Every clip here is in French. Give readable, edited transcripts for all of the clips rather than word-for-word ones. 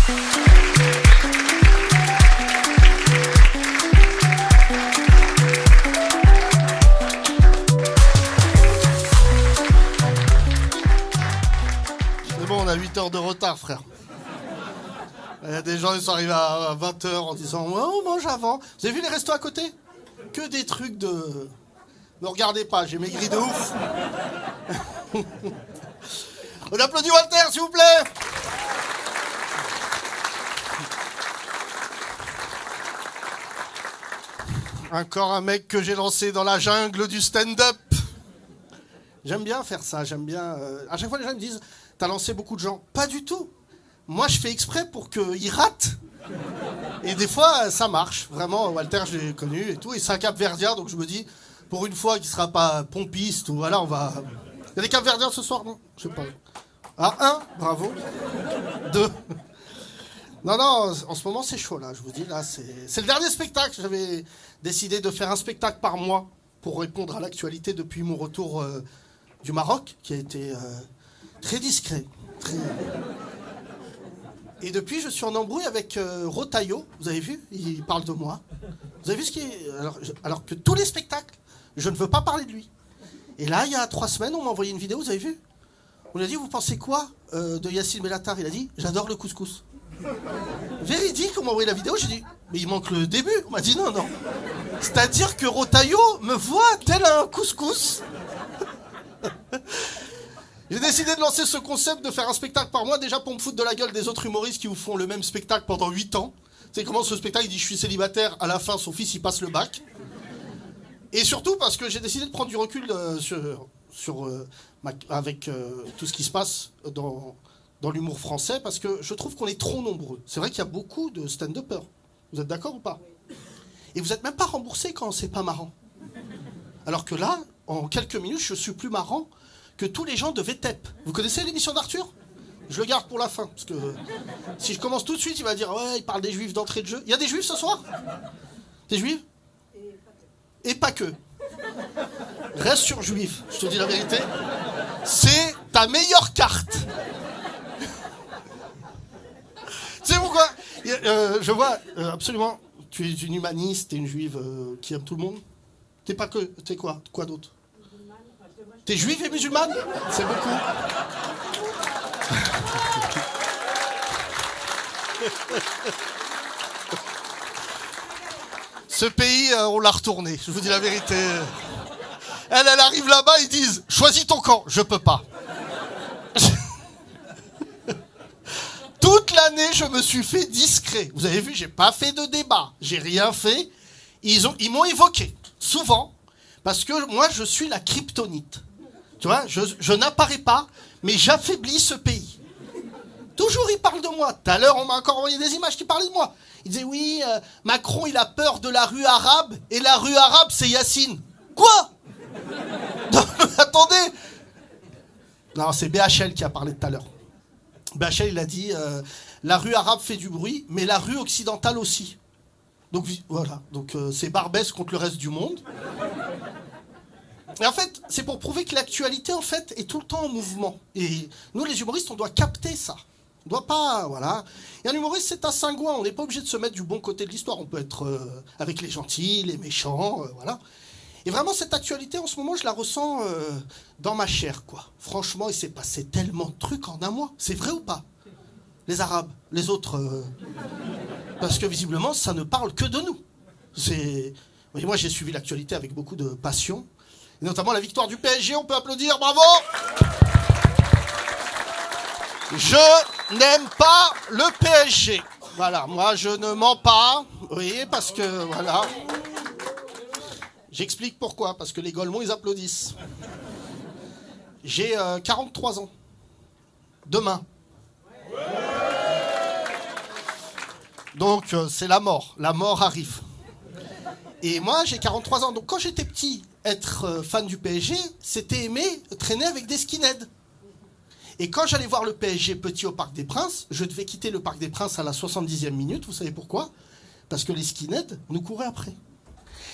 C'est bon, on a 8 heures de retard, frère. Il y a des gens qui sont arrivés à 20h en disant « Oh, on mange avant ». Vous avez vu les restos à côté? Que des trucs de... Ne regardez pas, j'ai maigri de ouf. On applaudit Walter, s'il vous plaît. Encore un mec que j'ai lancé dans la jungle du stand-up. J'aime bien faire ça, j'aime bien... À chaque fois, les gens me disent « T'as lancé beaucoup de gens ». Pas du tout. Moi, je fais exprès pour qu'ils ratent. Et des fois, ça marche. Vraiment, Walter, je l'ai connu et tout. Et c'est un Cap-Verdien, donc je me dis, pour une fois qu'il ne sera pas pompiste, ou voilà, on va... Il y a des Cap-Verdiens ce soir, non? Je sais pas. Ah, 1, bravo. 2. Non, en ce moment, c'est chaud, là. Je vous dis, là, c'est le dernier spectacle. J'avais décidé de faire un spectacle par mois pour répondre à l'actualité depuis mon retour du Maroc, qui a été très discret. Et depuis, je suis en embrouille avec Rotaillot. Vous avez vu? Il parle de moi. Vous avez vu ce qui est... Alors que tous les spectacles, je ne veux pas parler de lui. Et là, il y a 3 semaines, on m'a envoyé une vidéo, vous avez vu? On lui a dit, vous pensez quoi de Yacine Bellatar? Il a dit, j'adore le couscous. Véridique, on m'a envoyé la vidéo, j'ai dit, mais il manque le début. On m'a dit, non. C'est-à-dire que Rotaillot me voit tel un couscous. J'ai décidé de lancer ce concept de faire un spectacle par mois, déjà pour me foutre de la gueule des autres humoristes qui vous font le même spectacle pendant 8 ans. C'est comment ce spectacle, il dit je suis célibataire, à la fin son fils il passe le bac. Et surtout parce que j'ai décidé de prendre du recul avec tout ce qui se passe dans l'humour français, parce que je trouve qu'on est trop nombreux. C'est vrai qu'il y a beaucoup de stand-uppers. Vous êtes d'accord ou pas? Et vous n'êtes même pas remboursé quand c'est pas marrant. Alors que là, en quelques minutes, je suis plus marrant que tous les gens de VTEP. Vous connaissez l'émission d'Arthur? Je le garde pour la fin, parce que si je commence tout de suite, il va dire « Ouais, il parle des juifs d'entrée de jeu. » Il y a des juifs ce soir? Des juifs? Et pas que. Reste sur juif, je te dis la vérité. C'est ta meilleure carte. Tu sais pourquoi? Je vois, absolument, tu es une humaniste, tu es une juive qui aime tout le monde. T'es pas que... T'es quoi? Quoi d'autre? T'es juive et musulmane? C'est beaucoup. Ce pays, on l'a retourné, je vous dis la vérité. Elle arrive là-bas, ils disent « Choisis ton camp ». Je peux pas. Toute l'année, je me suis fait discret. Vous avez vu, j'ai pas fait de débat. J'ai rien fait. Ils m'ont évoqué, souvent, parce que moi, je suis la kryptonite. Tu vois, je n'apparais pas, mais j'affaiblis ce pays. Toujours, ils parlent de moi. Tout à l'heure, on m'a encore envoyé des images qui parlaient de moi. Ils disaient, oui, Macron, il a peur de la rue arabe, et la rue arabe, c'est Yacine. Quoi? Non, attendez. Non, c'est BHL qui a parlé tout à l'heure. BHL, il a dit, la rue arabe fait du bruit, mais la rue occidentale aussi. Donc, voilà. Donc, c'est Barbès contre le reste du monde. Et en fait, c'est pour prouver que l'actualité, en fait, est tout le temps en mouvement. Et nous, les humoristes, on doit capter ça. On doit pas, voilà. Et un humoriste, c'est un cingouin. On n'est pas obligé de se mettre du bon côté de l'histoire. On peut être avec les gentils, les méchants, voilà. Et vraiment, cette actualité, en ce moment, je la ressens dans ma chair, quoi. Franchement, il s'est passé tellement de trucs en un mois. C'est vrai ou pas? Les Arabes, les autres... Parce que, visiblement, ça ne parle que de nous. Et moi, j'ai suivi l'actualité avec beaucoup de passion. Et notamment la victoire du PSG, on peut applaudir, bravo! Je n'aime pas le PSG. Voilà, moi je ne mens pas, oui, parce que, voilà. J'explique pourquoi, parce que les Golemons, ils applaudissent. J'ai 43 ans. Demain. Donc, c'est la mort arrive. Et moi, j'ai 43 ans, donc quand j'étais petit... Être fan du PSG, c'était aimer traîner avec des skinheads. Et quand j'allais voir le PSG petit au Parc des Princes, je devais quitter le Parc des Princes à la 70e minute. Vous savez pourquoi? Parce que les skinheads nous couraient après.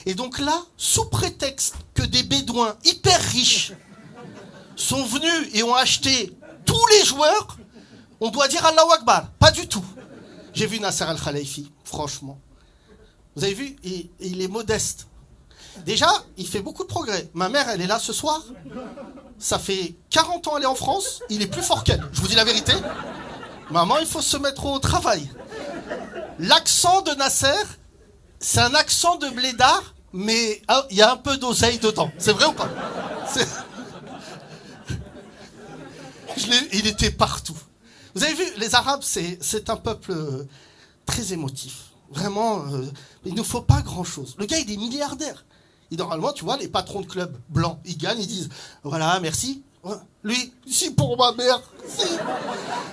Et donc là, sous prétexte que des bédouins hyper riches sont venus et ont acheté tous les joueurs, on doit dire Allahu Akbar. Pas du tout. J'ai vu Nasser Al-Khelaifi, franchement. Vous avez vu, il est modeste. Déjà, il fait beaucoup de progrès. Ma mère, elle est là ce soir. Ça fait 40 ans qu'elle est en France. Il est plus fort qu'elle. Je vous dis la vérité. Maman, il faut se mettre au travail. L'accent de Nasser, c'est un accent de blédard, mais il y a un peu d'oseille dedans. C'est vrai ou pas? Il était partout. Vous avez vu, les Arabes, c'est un peuple très émotif. Vraiment, il ne nous faut pas grand-chose. Le gars, il est milliardaire. Et normalement, tu vois, les patrons de clubs blancs, ils gagnent, ils disent « Voilà, merci ». Lui, si pour ma mère,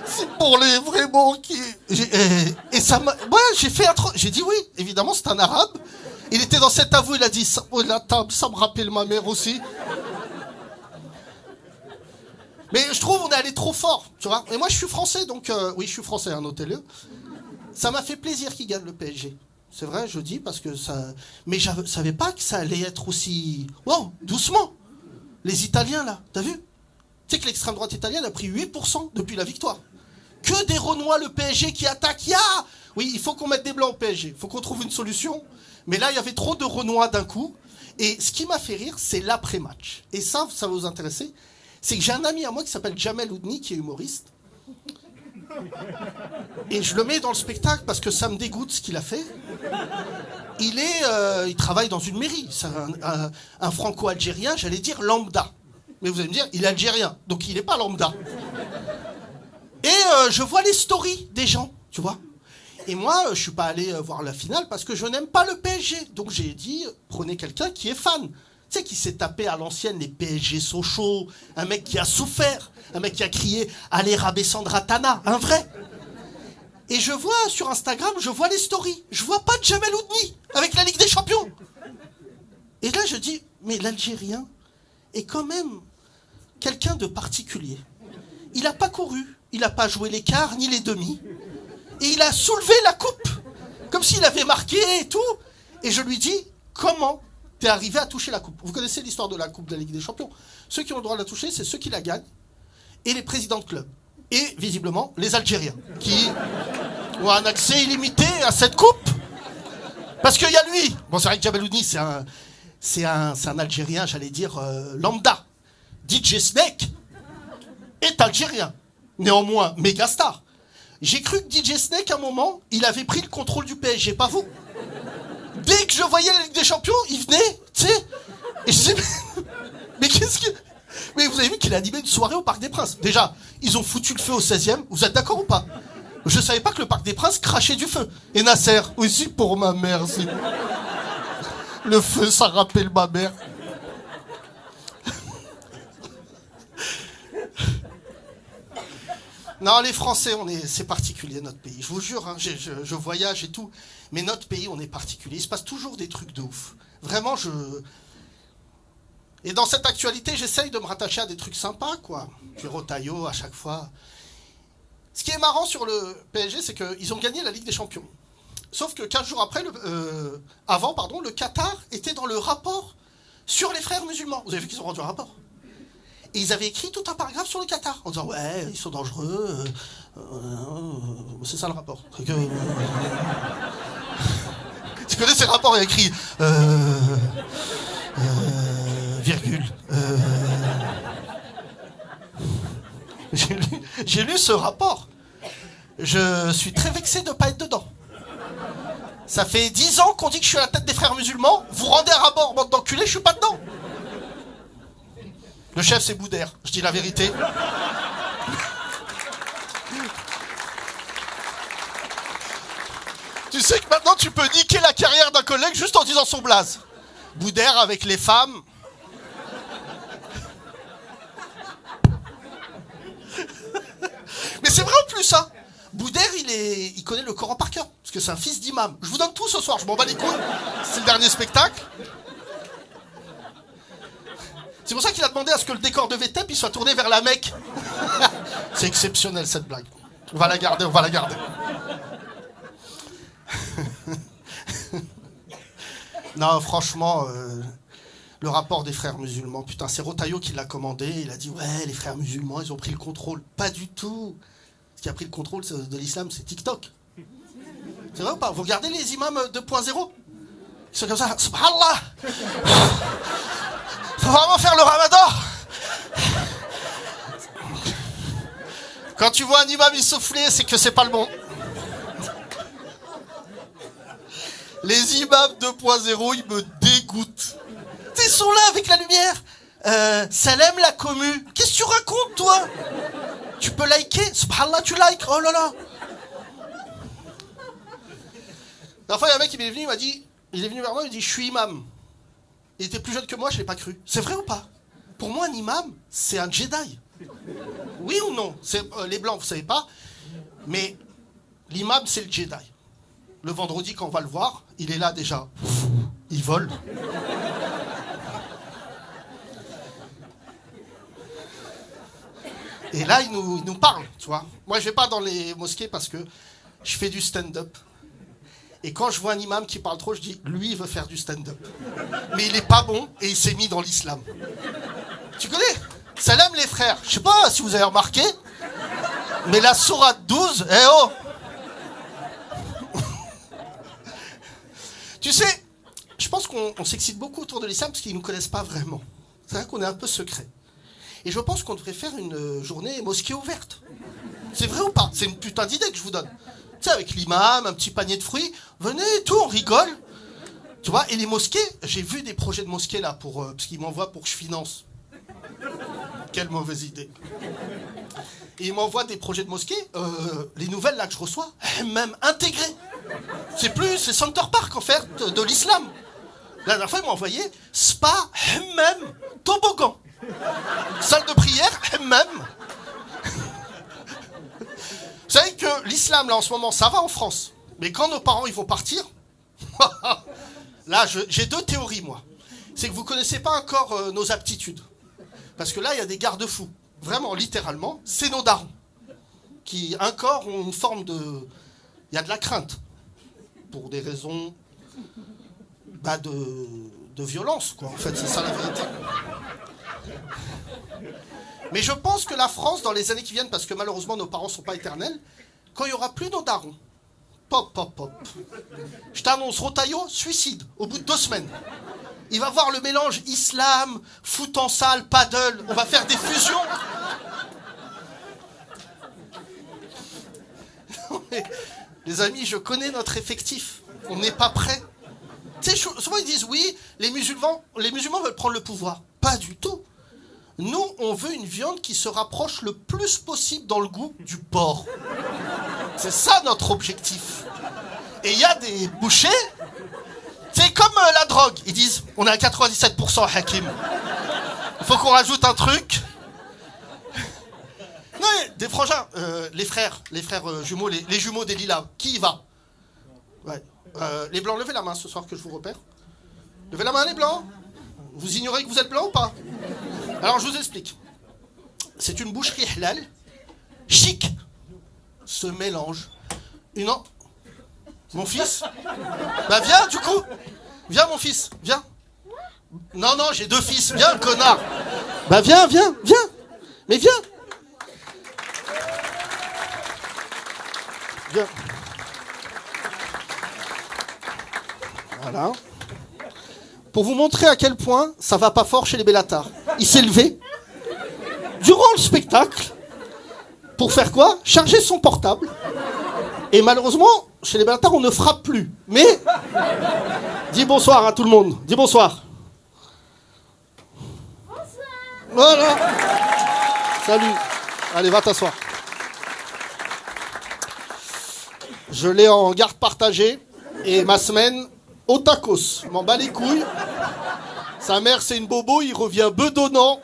si pour les vraiment qui... Et ça m'a... Ouais, j'ai dit oui, évidemment, c'est un Arabe. Il était dans cet avou, il a dit « Oh, la table, ça me rappelle ma mère aussi ». Mais je trouve on est allé trop fort, tu vois. Et moi, je suis français, donc... oui, je suis français, hein, notez-le. Ça m'a fait plaisir qu'il gagne le PSG. C'est vrai, je dis, parce que ça... Mais je ne savais pas que ça allait être aussi... Wow, doucement. Les Italiens, là, t'as vu? Tu sais que l'extrême droite italienne a pris 8% depuis la victoire. Que des Renois, le PSG, qui attaquent. Oui, il faut qu'on mette des blancs au PSG. Il faut qu'on trouve une solution. Mais là, il y avait trop de Renois d'un coup. Et ce qui m'a fait rire, c'est l'après-match. Et ça va vous intéresser. C'est que j'ai un ami à moi qui s'appelle Jamel Oudni, qui est humoriste. Et je le mets dans le spectacle parce que ça me dégoûte ce qu'il a fait. Il travaille dans une mairie. C'est un franco-algérien, j'allais dire lambda. Mais vous allez me dire, il est algérien, donc il n'est pas lambda. Et je vois les stories des gens, tu vois. Et moi, je ne suis pas allé voir la finale parce que je n'aime pas le PSG. Donc j'ai dit, prenez quelqu'un qui est fan. Tu sais, qui s'est tapé à l'ancienne les PSG Sochaux, un mec qui a souffert, un mec qui a crié « Allez, rabais Sandra Tana », un vrai. Et je vois sur Instagram, je vois les stories. Je vois pas de Jamel Oudni avec la Ligue des Champions. Et là, je dis, mais l'Algérien est quand même quelqu'un de particulier. Il n'a pas couru, il n'a pas joué les quarts ni les demi. Et il a soulevé la coupe, comme s'il avait marqué et tout. Et je lui dis, comment t'es arrivé à toucher la coupe? Vous connaissez l'histoire de la coupe de la Ligue des Champions. Ceux qui ont le droit de la toucher, c'est ceux qui la gagnent et les présidents de club. Et visiblement, les Algériens, qui ont un accès illimité à cette coupe. Parce qu'il y a lui. Bon, c'est vrai que Jamel Oudni, c'est un Algérien, j'allais dire, lambda. DJ Snake est algérien. Néanmoins, méga star. J'ai cru que DJ Snake, à un moment, il avait pris le contrôle du PSG, pas vous. Dès que je voyais la Ligue des Champions, il venait, tu sais. Et je disais, mais qu'est-ce que... Mais vous avez vu qu'il a animé une soirée au Parc des Princes. Déjà, ils ont foutu le feu au 16e. Vous êtes d'accord ou pas? Je savais pas que le Parc des Princes crachait du feu. Et Nasser, aussi pour ma mère. Le feu, ça rappelle ma mère. Non, les Français, c'est particulier notre pays. Je vous jure, hein, je voyage et tout. Mais notre pays, on est particulier. Il se passe toujours des trucs de ouf. Vraiment, Et dans cette actualité, j'essaye de me rattacher à des trucs sympas, quoi. Puis Rotaillot, à chaque fois. Ce qui est marrant sur le PSG, c'est qu'ils ont gagné la Ligue des Champions. Sauf que 15 jours après, avant, le Qatar était dans le rapport sur les frères musulmans. Vous avez vu qu'ils ont rendu un rapport. Et ils avaient écrit tout un paragraphe sur le Qatar, en disant « Ouais, ils sont dangereux. C'est ça le rapport. » Tu connais ces rapports, il y a écrit virgule. J'ai lu ce rapport. Je suis très vexé de ne pas être dedans. Ça fait 10 ans qu'on dit que je suis à la tête des frères musulmans. Vous rendez un rapport, bande d'enculés, je suis pas dedans. Le chef, c'est Boudère. Je dis la vérité. Tu sais que maintenant, tu peux niquer la carrière d'un collègue juste en disant son blaze. Boudère avec les femmes. Mais c'est vrai en plus, hein. Boudère, il connaît le Coran par cœur. Parce que c'est un fils d'imam. Je vous donne tout ce soir, je m'en bats les couilles. C'est le dernier spectacle. C'est pour ça qu'il a demandé à ce que le décor de VTEP il soit tourné vers la Mecque. C'est exceptionnel cette blague. On va la garder, on va la garder. Non, franchement, le rapport des frères musulmans, putain, c'est Rotaillot qui l'a commandé. Il a dit, ouais, les frères musulmans, ils ont pris le contrôle. Pas du tout. Ce qui a pris le contrôle de l'islam, c'est TikTok. C'est vrai ou pas? Vous regardez les imams 2.0? Ils sont comme ça. Subhanallah. Faut vraiment faire le ramadan. Quand tu vois un imam essoufflé, c'est que c'est pas le bon. Les imams 2.0, ils me dégoûtent. Ils sont là avec la lumière. Salam la commu. Qu'est-ce que tu racontes, toi? Tu peux liker? Subhanallah, tu likes. Oh là là. La fois, il y a un mec qui m'est venu, il m'a dit, il est venu vers moi, il m'a dit, je suis imam. Il était plus jeune que moi, je l'ai pas cru. C'est vrai ou pas? Pour moi, un imam, c'est un Jedi. Oui ou non? Les blancs, vous savez pas. Mais l'imam, c'est le Jedi. Le vendredi, quand on va le voir, il est là déjà. Il vole. Et là, il nous parle, tu vois. Moi, je vais pas dans les mosquées parce que je fais du stand-up. Et quand je vois un imam qui parle trop, je dis, lui, il veut faire du stand-up. Mais il est pas bon et il s'est mis dans l'islam. Tu connais? Salam les frères. Je sais pas si vous avez remarqué, mais la sourate 12, eh oh! Tu sais, je pense qu'on s'excite beaucoup autour de l'islam parce qu'ils ne nous connaissent pas vraiment. C'est vrai qu'on est un peu secret. Et je pense qu'on devrait faire une journée mosquée ouverte. C'est vrai ou pas? C'est une putain d'idée que je vous donne. Tu sais, avec l'imam, un petit panier de fruits, venez et tout, on rigole. Tu vois, et les mosquées, j'ai vu des projets de mosquées là, parce qu'ils m'envoient pour que je finance. Quelle mauvaise idée. Et ils m'envoient des projets de mosquées, les nouvelles là que je reçois, même intégrées. C'est Center Park en fait, de l'islam. La dernière fois, ils m'ont envoyé spa, même toboggan. Salle de prière, même. Vous savez que l'islam, là, en ce moment, ça va en France. Mais quand nos parents, ils vont partir, là, j'ai deux théories, moi. C'est que vous connaissez pas encore nos aptitudes. Parce que là, il y a des garde-fous. Vraiment, littéralement, c'est nos darons. Qui, encore, ont une forme de... Il y a de la crainte. Pour des raisons... de violence, quoi. En fait, c'est ça la vérité. Mais je pense que la France, dans les années qui viennent, parce que malheureusement nos parents ne sont pas éternels, quand il n'y aura plus nos darons, pop, pop, pop, je t'annonce, Rotaillot, suicide, au bout de 2 semaines. Il va voir le mélange islam, foot en salle, paddle, on va faire des fusions. Non, mais, les amis, je connais notre effectif, on n'est pas prêts. Tu sais, souvent ils disent, oui, les musulmans veulent prendre le pouvoir. Pas du tout. Nous, on veut une viande qui se rapproche le plus possible dans le goût du porc. C'est ça notre objectif. Et il y a des bouchers, c'est comme la drogue. Ils disent, on est à 97%, Hakim. Il faut qu'on rajoute un truc. Non, des frangins, les frères jumeaux, les jumeaux des lilas. Qui y va? Ouais. Les blancs, levez la main ce soir que je vous repère. Levez la main, les blancs. Vous ignorez que vous êtes blanc ou pas? Alors je vous explique. C'est une boucherie halal, chic, ce mélange. Mon fils? Bah viens du coup. Viens mon fils, viens. Non, j'ai 2 fils, viens connard. Bah viens. Mais viens. Viens. Voilà. Pour vous montrer à quel point ça va pas fort chez les Bellatar. Il s'est levé durant le spectacle pour faire quoi? Charger son portable. Et malheureusement, chez les Bellatar, on ne frappe plus. Mais dis bonsoir à tout le monde. Dis bonsoir. Bonsoir. Voilà. Salut. Allez, va t'asseoir. Je l'ai en garde partagée et ma semaine au tacos. Je m'en bats les couilles. Sa mère, c'est une bobo, il revient bedonnant.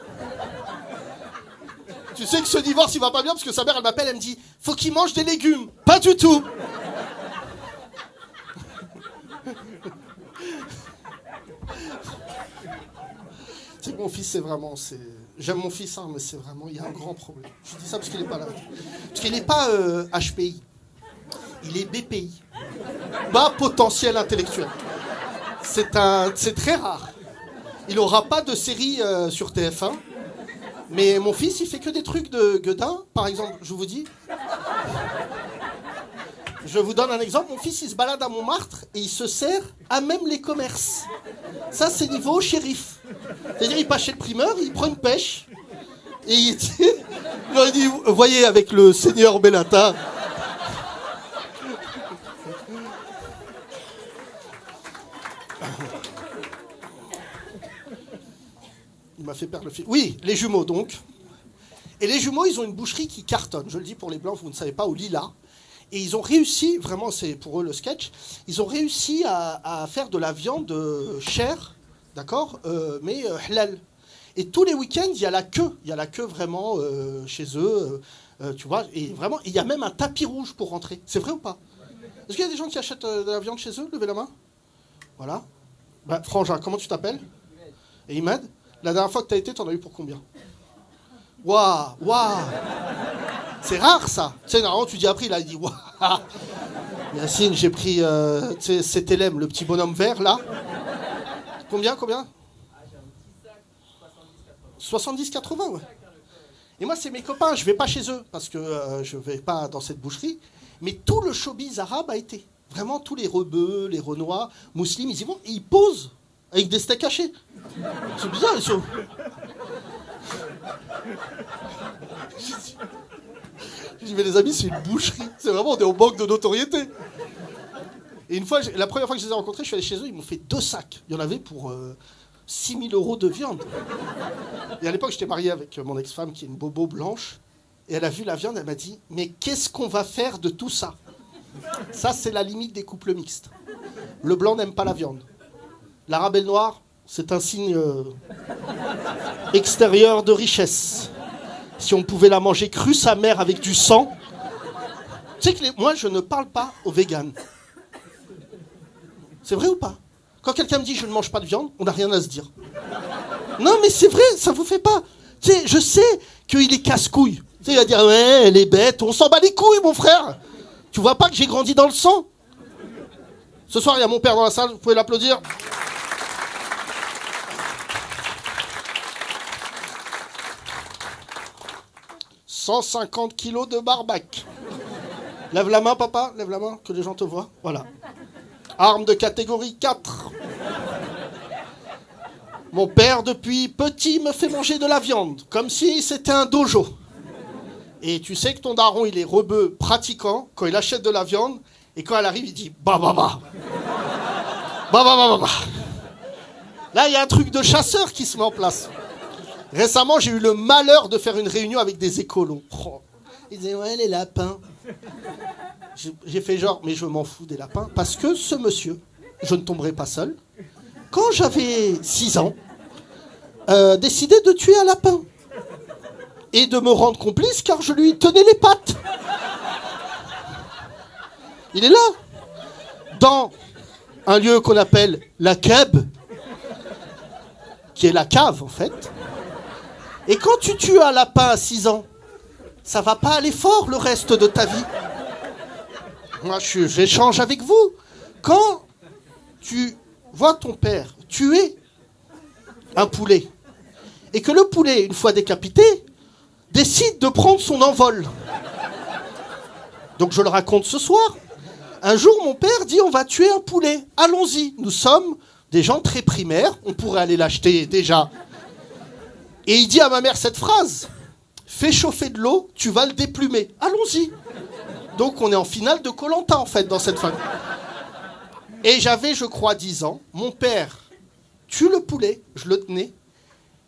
Tu sais que ce divorce, il va pas bien parce que sa mère, elle m'appelle, elle me dit « Faut qu'il mange des légumes. » Pas du tout. C'est que mon fils, c'est vraiment... J'aime mon fils, hein, mais c'est vraiment... Il y a un grand problème. Je dis ça parce qu'il n'est pas là. Parce qu'il n'est pas HPI. Il est BPI. Bas potentiel intellectuel. C'est très rare. Il n'aura pas de série sur TF1. Mais mon fils, il fait que des trucs de gueudin. Par exemple, je vous dis... Je vous donne un exemple. Mon fils, il se balade à Montmartre et il se sert à même les commerces. Ça, c'est niveau shérif. C'est-à-dire, il passe chez le primeur, il prend une pêche. Et il dit, vous voyez, avec le seigneur Bellatin. Il m'a fait perdre le fil. Oui, les jumeaux, donc. Et les jumeaux, ils ont une boucherie qui cartonne. Je le dis pour les blancs, vous ne savez pas, au Lila. Et ils ont réussi, vraiment, c'est pour eux le sketch, ils ont réussi à faire de la viande chère, d'accord, mais halal. Et tous les week-ends, il y a la queue vraiment chez eux, tu vois. Et vraiment, il y a même un tapis rouge pour rentrer. C'est vrai ou pas? Est-ce qu'il y a des gens qui achètent de la viande chez eux? Levez la main. Voilà. Bah, Frangin, comment tu t'appelles? Et Imad, la dernière fois que tu as été, t'en as eu pour combien? Waouh, waouh. C'est rare ça. Tu sais, normalement, tu dis après, il a dit waouh. Yacine, j'ai pris CTLM, le petit bonhomme vert là. Combien 70-80, ouais. Et moi, c'est mes copains, je vais pas chez eux, parce que je vais pas dans cette boucherie. Mais tout le showbiz arabe a été. Vraiment, tous les rebeux, les renois, musulmans, ils y vont et ils posent avec des steaks hachés. C'est bizarre, ils sont... Je dis, mais les amis, c'est une boucherie. C'est vraiment, on est au manque de notoriété. Et une fois, la première fois que je les ai rencontrés, je suis allé chez eux, ils m'ont fait 2 sacs. Il y en avait pour 6 000 € de viande. Et à l'époque, j'étais marié avec mon ex-femme, qui est une bobo blanche. Et elle a vu la viande, elle m'a dit, mais qu'est-ce qu'on va faire de tout ça? Ça, c'est la limite des couples mixtes. Le blanc n'aime pas la viande. L'arabe et le noir, c'est un signe extérieur de richesse. Si on pouvait la manger crue, sa mère, avec du sang. Tu sais que moi, je ne parle pas aux véganes. C'est vrai ou pas? Quand quelqu'un me dit je ne mange pas de viande, on n'a rien à se dire. Non, mais c'est vrai, ça vous fait pas. Tu sais, je sais qu'il est casse-couille. Tu sais, il va dire ouais, elle est bête, on s'en bat les couilles, mon frère. Tu vois pas que j'ai grandi dans le sang? Ce soir, il y a mon père dans la salle, vous pouvez l'applaudir. « 150 kilos de barbac. » Lève la main, papa, lève la main, que les gens te voient. Voilà. Arme de catégorie 4. Mon père, depuis petit, me fait manger de la viande, comme si c'était un dojo. Et tu sais que ton daron, il est rebeu pratiquant, quand il achète de la viande, et quand elle arrive, il dit « Bah, bah, bah. Bah, bah, bah, bah, bah. » Là, il y a un truc de chasseur qui se met en place. Récemment, j'ai eu le malheur de faire une réunion avec des écolos. Oh. Ils disaient « Ouais, les lapins. » J'ai fait genre, mais je m'en fous des lapins, parce que ce monsieur, je ne tomberai pas seul, quand j'avais 6 ans, décidait de tuer un lapin. Et de me rendre complice, car je lui tenais les pattes. Il est là, dans un lieu qu'on appelle la Keb, qui est la cave, en fait. Et quand tu tues un lapin à 6 ans, ça va pas aller fort le reste de ta vie. Moi, j'échange avec vous. Quand tu vois ton père tuer un poulet, et que le poulet, une fois décapité, décide de prendre son envol. Donc je le raconte ce soir. Un jour, mon père dit, on va tuer un poulet. Allons-y. Nous sommes des gens très primaires. On pourrait aller l'acheter déjà. Et il dit à ma mère cette phrase. Fais chauffer de l'eau, tu vas le déplumer. Allons-y. Donc on est en finale de Koh-Lanta, en fait, dans cette famille. Et j'avais, je crois, 10 ans. Mon père tue le poulet, je le tenais.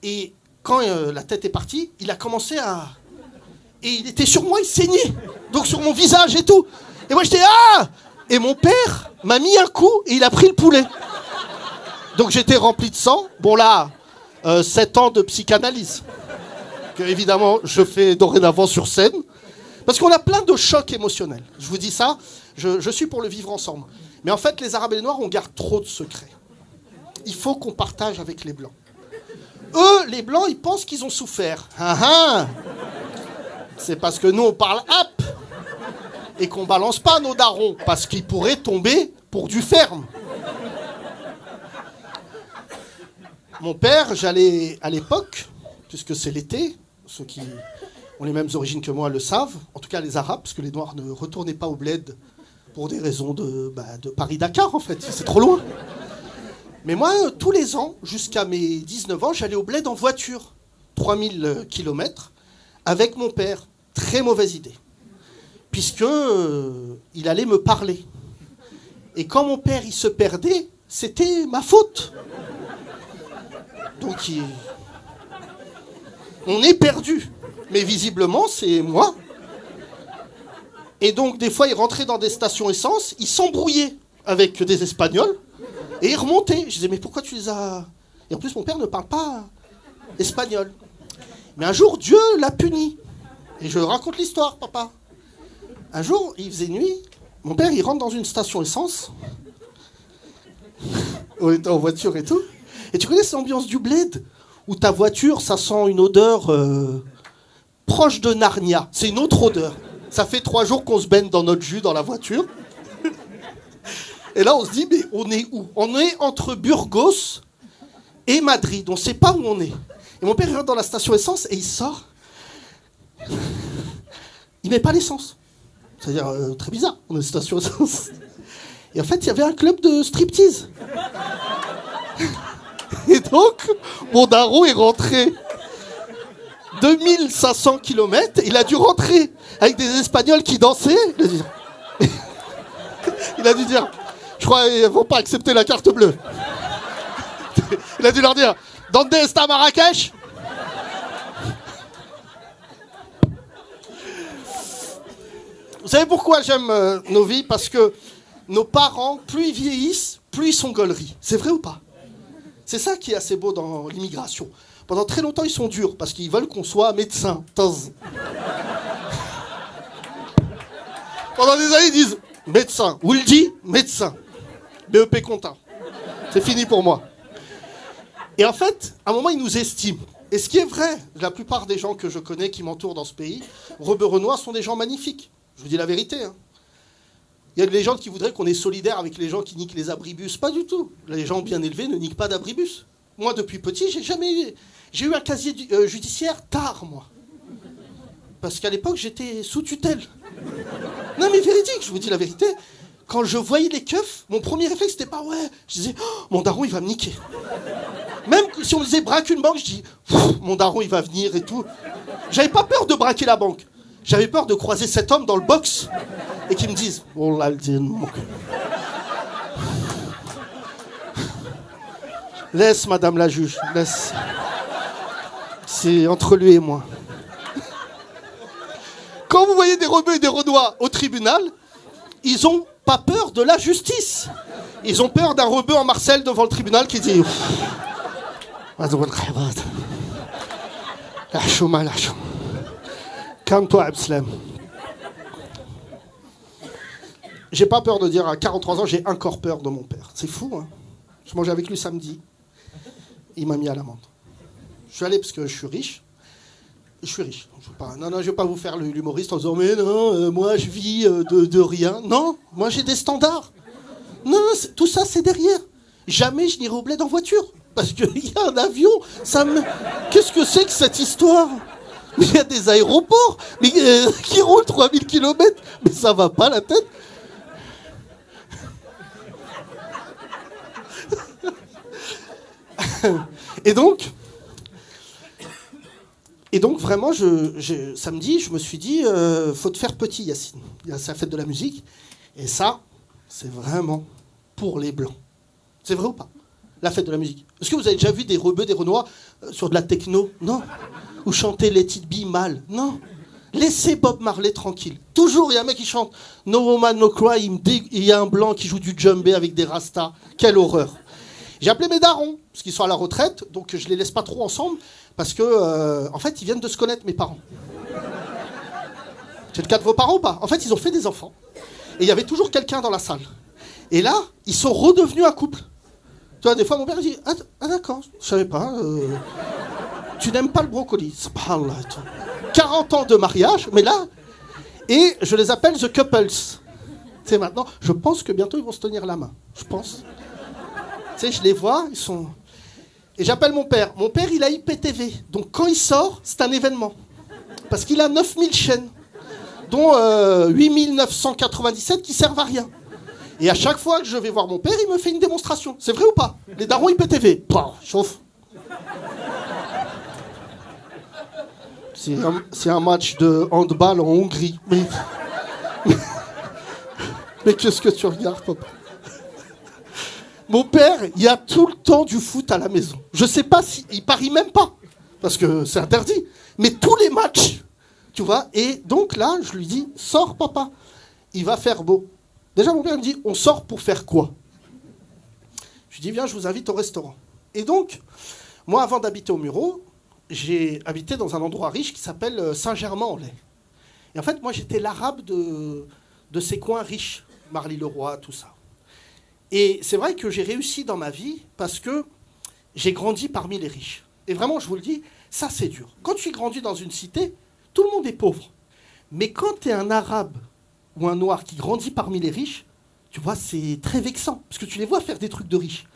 Et quand la tête est partie, il a commencé à... Et il était sur moi, il saignait. Donc sur mon visage et tout. Et moi j'étais ah. Et mon père m'a mis un coup et il a pris le poulet. Donc j'étais rempli de sang. Bon là, 7 ans de psychanalyse. Que évidemment je fais dorénavant sur scène. Parce qu'on a plein de chocs émotionnels. Je vous dis ça, je suis pour le vivre ensemble. Mais en fait, les Arabes et les Noirs, on garde trop de secrets. Il faut qu'on partage avec les Blancs. Eux, les Blancs, ils pensent qu'ils ont souffert. Ah ah. C'est parce que nous, on parle hap et qu'on balance pas nos darons, parce qu'ils pourraient tomber pour du ferme. Mon père, j'allais à l'époque, puisque c'est l'été, ceux qui ont les mêmes origines que moi le savent, en tout cas les Arabes, parce que les Noirs ne retournaient pas au bled pour des raisons de Paris-Dakar, en fait. C'est trop loin. Mais moi, tous les ans, jusqu'à mes 19 ans, j'allais au bled en voiture. 3000 km, avec mon père. Très mauvaise idée. Puisque il allait me parler. Et quand mon père, il se perdait, c'était ma faute. Donc, on est perdu. Mais visiblement, c'est moi. Et donc, des fois, il rentrait dans des stations essence, il s'embrouillait avec des Espagnols, et il remontait. Je disais, mais pourquoi tu les as... Et en plus, mon père ne parle pas espagnol. Mais un jour, Dieu l'a puni. Et je raconte l'histoire, papa. Un jour, il faisait nuit, mon père, il rentre dans une station essence. On était en voiture et tout. Et tu connais cette ambiance du bled où ta voiture, ça sent une odeur proche de Narnia. C'est une autre odeur. Ça fait 3 jours qu'on se baigne dans notre jus dans la voiture. Et là, on se dit, mais on est où? On est entre Burgos et Madrid. On ne sait pas où on est. Et mon père, il rentre dans la station essence et il sort. Il met pas l'essence. C'est-à-dire, très bizarre. On est dans une station essence. Et en fait, il y avait un club de striptease. Et donc, mon daron est rentré 2500 km. Il a dû rentrer avec des Espagnols qui dansaient. Il a dû dire, je crois qu'ils ne vont pas accepter la carte bleue. Il a dû leur dire, ¿Dónde está Marrakech? Vous savez pourquoi j'aime nos vies? Parce que nos parents, plus ils vieillissent, plus ils sont gauleries. C'est vrai ou pas? C'est ça qui est assez beau dans l'immigration. Pendant très longtemps, ils sont durs, parce qu'ils veulent qu'on soit médecin. Pendant des années, ils disent médecin. Wuldi, médecin. BEP compta. C'est fini pour moi. Et en fait, à un moment, ils nous estiment. Et ce qui est vrai, la plupart des gens que je connais qui m'entourent dans ce pays, Rebeu Renoir, sont des gens magnifiques. Je vous dis la vérité. Hein. Il y a des gens qui voudraient qu'on est solidaire avec les gens qui niquent les abribus. Pas du tout. Les gens bien élevés ne niquent pas d'abribus. Moi, depuis petit, j'ai eu un casier judiciaire tard, moi. Parce qu'à l'époque, j'étais sous tutelle. Non, mais véridique, je vous dis la vérité. Quand je voyais les keufs, mon premier réflexe, c'était pas ouais. Je disais, oh, mon daron, il va me niquer. Même si on me disait braque une banque, je dis, mon daron, il va venir et tout. J'avais pas peur de braquer la banque. J'avais peur de croiser cet homme dans le box et qu'il me dise, oh là, laisse, madame la juge, laisse. C'est entre lui et moi. Quand vous voyez des rebeux et des renois au tribunal, ils ont pas peur de la justice. Ils ont peur d'un rebeu en Marcel devant le tribunal qui dit calme-toi, Abslem. J'ai pas peur de dire à 43 ans, j'ai encore peur de mon père. C'est fou, hein. Je mangeais avec lui samedi. Il m'a mis à l'amende. Je suis allé parce que je suis riche. Je suis riche. Je vais pas vous faire l'humoriste en disant mais non, moi je vis de rien. Non, moi j'ai des standards. Non, tout ça c'est derrière. Jamais je n'irai au bled en voiture. Parce qu'il y a un avion. Qu'est-ce que c'est que cette histoire? Mais il y a des aéroports qui roulent 3000 km. Mais ça va pas la tête. Et donc vraiment, samedi, je me suis dit, faut te faire petit, Yacine. C'est la fête de la musique. Et ça, c'est vraiment pour les Blancs. C'est vrai ou pas? La fête de la musique. Est-ce que vous avez déjà vu des rebeux, des renois sur de la techno? Non. Ou chanter Let It Be mal? Non. Laissez Bob Marley tranquille. Toujours, il y a un mec qui chante No Woman, No Cry. Il y a un blanc qui joue du djembé avec des rastas. Quelle horreur. J'ai appelé mes darons, parce qu'ils sont à la retraite, donc je les laisse pas trop ensemble, parce que, en fait, ils viennent de se connaître, mes parents. C'est le cas de vos parents ou pas? En fait, ils ont fait des enfants, et il y avait toujours quelqu'un dans la salle. Et là, ils sont redevenus un couple. Tu vois, des fois, mon père dit, ah d'accord, je savais pas, tu n'aimes pas le brocoli. 40 ans de mariage, mais là, et je les appelle The Couples. C'est maintenant, je pense que bientôt, ils vont se tenir la main, je pense. Tu sais, je les vois, ils sont... Et j'appelle mon père. Mon père, il a IPTV. Donc quand il sort, c'est un événement. Parce qu'il a 9000 chaînes. dont 8997 qui servent à rien. Et à chaque fois que je vais voir mon père, il me fait une démonstration. C'est vrai ou pas? Les darons IPTV. Bah, chauffe. C'est un match de handball en Hongrie. Mais qu'est-ce que tu regardes, papa? Mon père, il y a tout le temps du foot à la maison. Je sais pas si... Il parie même pas. Parce que c'est interdit. Mais tous les matchs, tu vois. Et donc là, je lui dis, sors, papa. Il va faire beau. Déjà, mon père me dit, on sort pour faire quoi? Je lui dis, viens, je vous invite au restaurant. Et donc, moi, avant d'habiter au Mureau, j'ai habité dans un endroit riche qui s'appelle Saint-Germain-en-Laye. Et en fait, moi, j'étais l'arabe de ces coins riches, Marly-le-Roi, tout ça. Et c'est vrai que j'ai réussi dans ma vie parce que j'ai grandi parmi les riches. Et vraiment, je vous le dis, ça, c'est dur. Quand tu grandis dans une cité, tout le monde est pauvre. Mais quand tu es un arabe ou un noir qui grandit parmi les riches, tu vois, c'est très vexant. Parce que tu les vois faire des trucs de riches.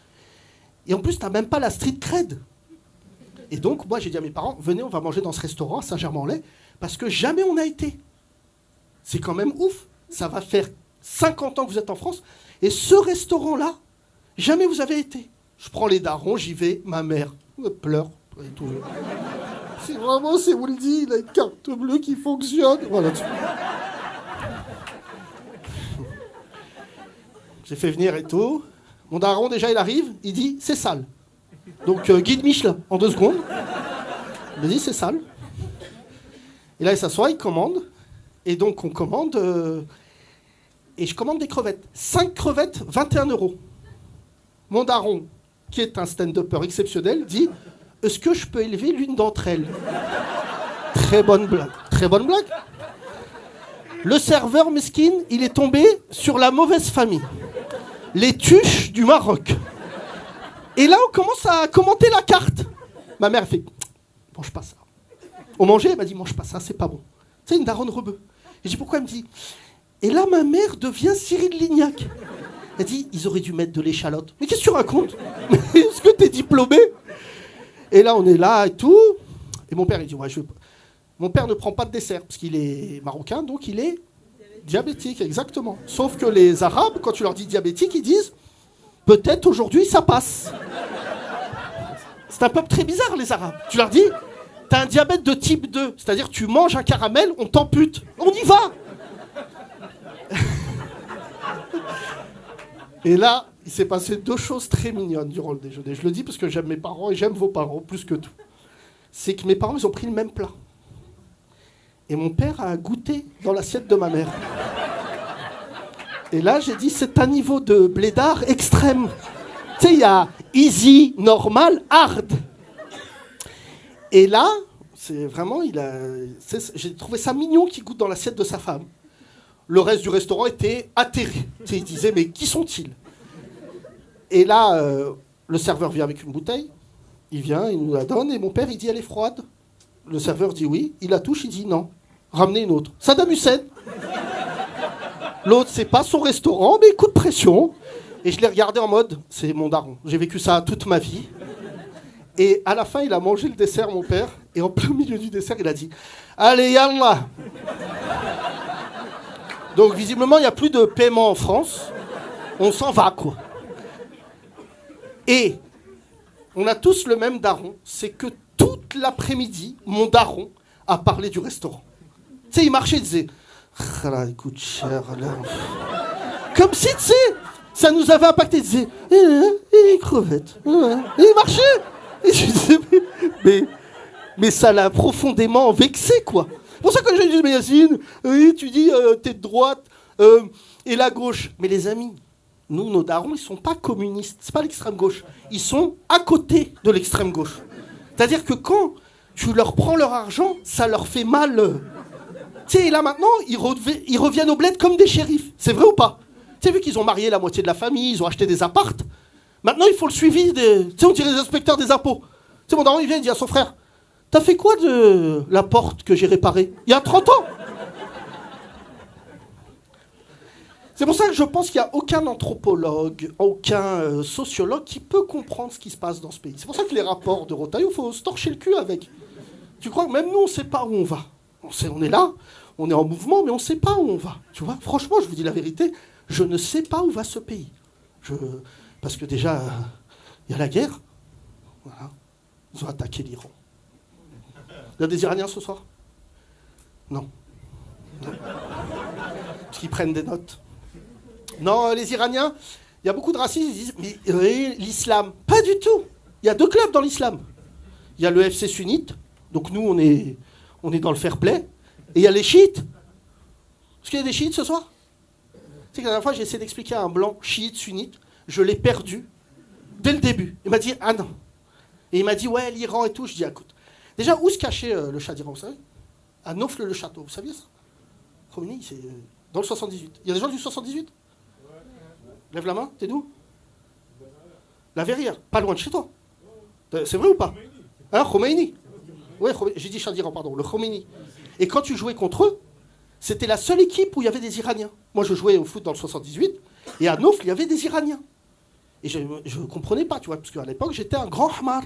Et en plus, tu n'as même pas la street cred. Et donc, moi, j'ai dit à mes parents, venez, on va manger dans ce restaurant à Saint-Germain-en-Laye, parce que jamais on n'a été. C'est quand même ouf. Ça va faire 50 ans que vous êtes en France. Et ce restaurant-là, jamais vous avez été. Je prends les darons, j'y vais, ma mère pleure. Et tout. C'est vraiment, c'est vous le dit, il a une carte bleue qui fonctionne. Voilà. J'ai fait venir et tout. Mon daron, déjà, il arrive, il dit, c'est sale. Donc, guide Michelin, en 2 secondes. Il me dit, c'est sale. Et là, il s'assoit, il commande. Et donc, on commande... et je commande des crevettes. 5 crevettes, 21 €. Mon daron, qui est un stand-upper exceptionnel, dit, est-ce que je peux élever l'une d'entre elles? Très bonne blague. Très bonne blague. Le serveur mesquine, il est tombé sur la mauvaise famille. Les tuches du Maroc. Et là, on commence à commenter la carte. Ma mère fait, mange pas ça. On mangeait, elle m'a dit, mange pas ça, c'est pas bon. C'est une daronne rebeu. Et je dis, pourquoi? Elle me dit, et là, ma mère devient Cyril Lignac. Elle dit, ils auraient dû mettre de l'échalote. Mais qu'est-ce que tu racontes? Est-ce que t'es diplômé? Et là, on est là et tout. Et mon père, il dit, ouais, mon père ne prend pas de dessert, parce qu'il est marocain, donc il est diabétique, exactement. Sauf que les Arabes, quand tu leur dis diabétique, ils disent, peut-être aujourd'hui, ça passe. C'est un peuple très bizarre, les Arabes. Tu leur dis, t'as un diabète de type 2, c'est-à-dire tu manges un caramel, on t'ampute. On y va. Et là, il s'est passé 2 choses très mignonnes durant le déjeuner. Je le dis parce que j'aime mes parents et j'aime vos parents plus que tout. C'est que mes parents, ils ont pris le même plat. Et mon père a goûté dans l'assiette de ma mère. Et là, j'ai dit, c'est un niveau de blédard extrême. Tu sais, il y a easy, normal, hard. Et là, c'est vraiment, j'ai trouvé ça mignon qu'il goûte dans l'assiette de sa femme. Le reste du restaurant était atterré. Tu sais, il disait, mais qui sont-ils? Et là, le serveur vient avec une bouteille. Il vient, il nous la donne. Et mon père, il dit, elle est froide. Le serveur dit oui. Il la touche, il dit non. Ramenez une autre. Saddam Hussein. L'autre, c'est pas son restaurant, mais coup de pression. Et je l'ai regardé en mode, c'est mon daron. J'ai vécu ça toute ma vie. Et à la fin, il a mangé le dessert, mon père. Et en plein milieu du dessert, il a dit, allez, yallah. Donc, visiblement, il n'y a plus de paiement en France. On s'en va, quoi. Et on a tous le même daron. C'est que toute l'après-midi, mon daron a parlé du restaurant. Tu sais, il marchait, il disait, ah là, il coûte cher, là. Comme si, tu sais, ça nous avait impacté. Il disait, les crevettes. Et il marchait. Et je disais, mais ça l'a profondément vexé, quoi. C'est pour ça que j'ai dit, mais Yacine, oui, tu dis, t'es de droite, et la gauche. Mais les amis, nous, nos darons, ils sont pas communistes. C'est pas l'extrême gauche. Ils sont à côté de l'extrême gauche. C'est-à-dire que quand tu leur prends leur argent, ça leur fait mal. Tu sais, là maintenant, ils reviennent au bled comme des shérifs. C'est vrai ou pas? Tu sais, vu qu'ils ont marié la moitié de la famille, ils ont acheté des appartes. Maintenant, il faut le suivi des... Tu sais, on dirait les inspecteurs des impôts. Tu sais, mon daron, il vient, il dit à son frère, t'as fait quoi de la porte que j'ai réparée il y a 30 ans? C'est pour ça que je pense qu'il n'y a aucun anthropologue, aucun sociologue qui peut comprendre ce qui se passe dans ce pays. C'est pour ça que les rapports de Rotaillot, il faut se torcher le cul avec. Tu crois que même nous, on ne sait pas où on va. On est là, on est en mouvement, mais on ne sait pas où on va. Tu vois, franchement, je vous dis la vérité, je ne sais pas où va ce pays. Parce que déjà, il y a la guerre. Voilà. Ils ont attaqué l'Iran. Il y a des Iraniens ce soir? Non. Parce qu'ils prennent des notes. Non, les Iraniens, il y a beaucoup de racistes, ils disent, mais l'islam, pas du tout. Il y a 2 clubs dans l'islam. Il y a le FC sunnite, donc nous on est dans le fair play, et il y a les chiites. Est-ce qu'il y a des chiites ce soir? Tu sais que la dernière fois j'ai essayé d'expliquer à un blanc chiite, sunnite, je l'ai perdu dès le début. Il m'a dit, ah non. Et il m'a dit, ouais, l'Iran et tout. Je dis, écoute, déjà, où se cachait le Shah d'Iran, vous savez? À Naufle-le-Château, vous saviez ça? Khomeini, c'est dans le 78. Il y a des gens du 78? Lève la main, t'es d'où? La Verrière, pas loin de chez toi. C'est vrai ou pas? Hein, Khomeini? Oui, j'ai dit Shah d'Iran, pardon, le Khomeini. Et quand tu jouais contre eux, c'était la seule équipe où il y avait des Iraniens. Moi, je jouais au foot dans le 78, et à Naufle, il y avait des Iraniens. Et je ne comprenais pas, tu vois, parce qu'à l'époque, j'étais un grand hamar.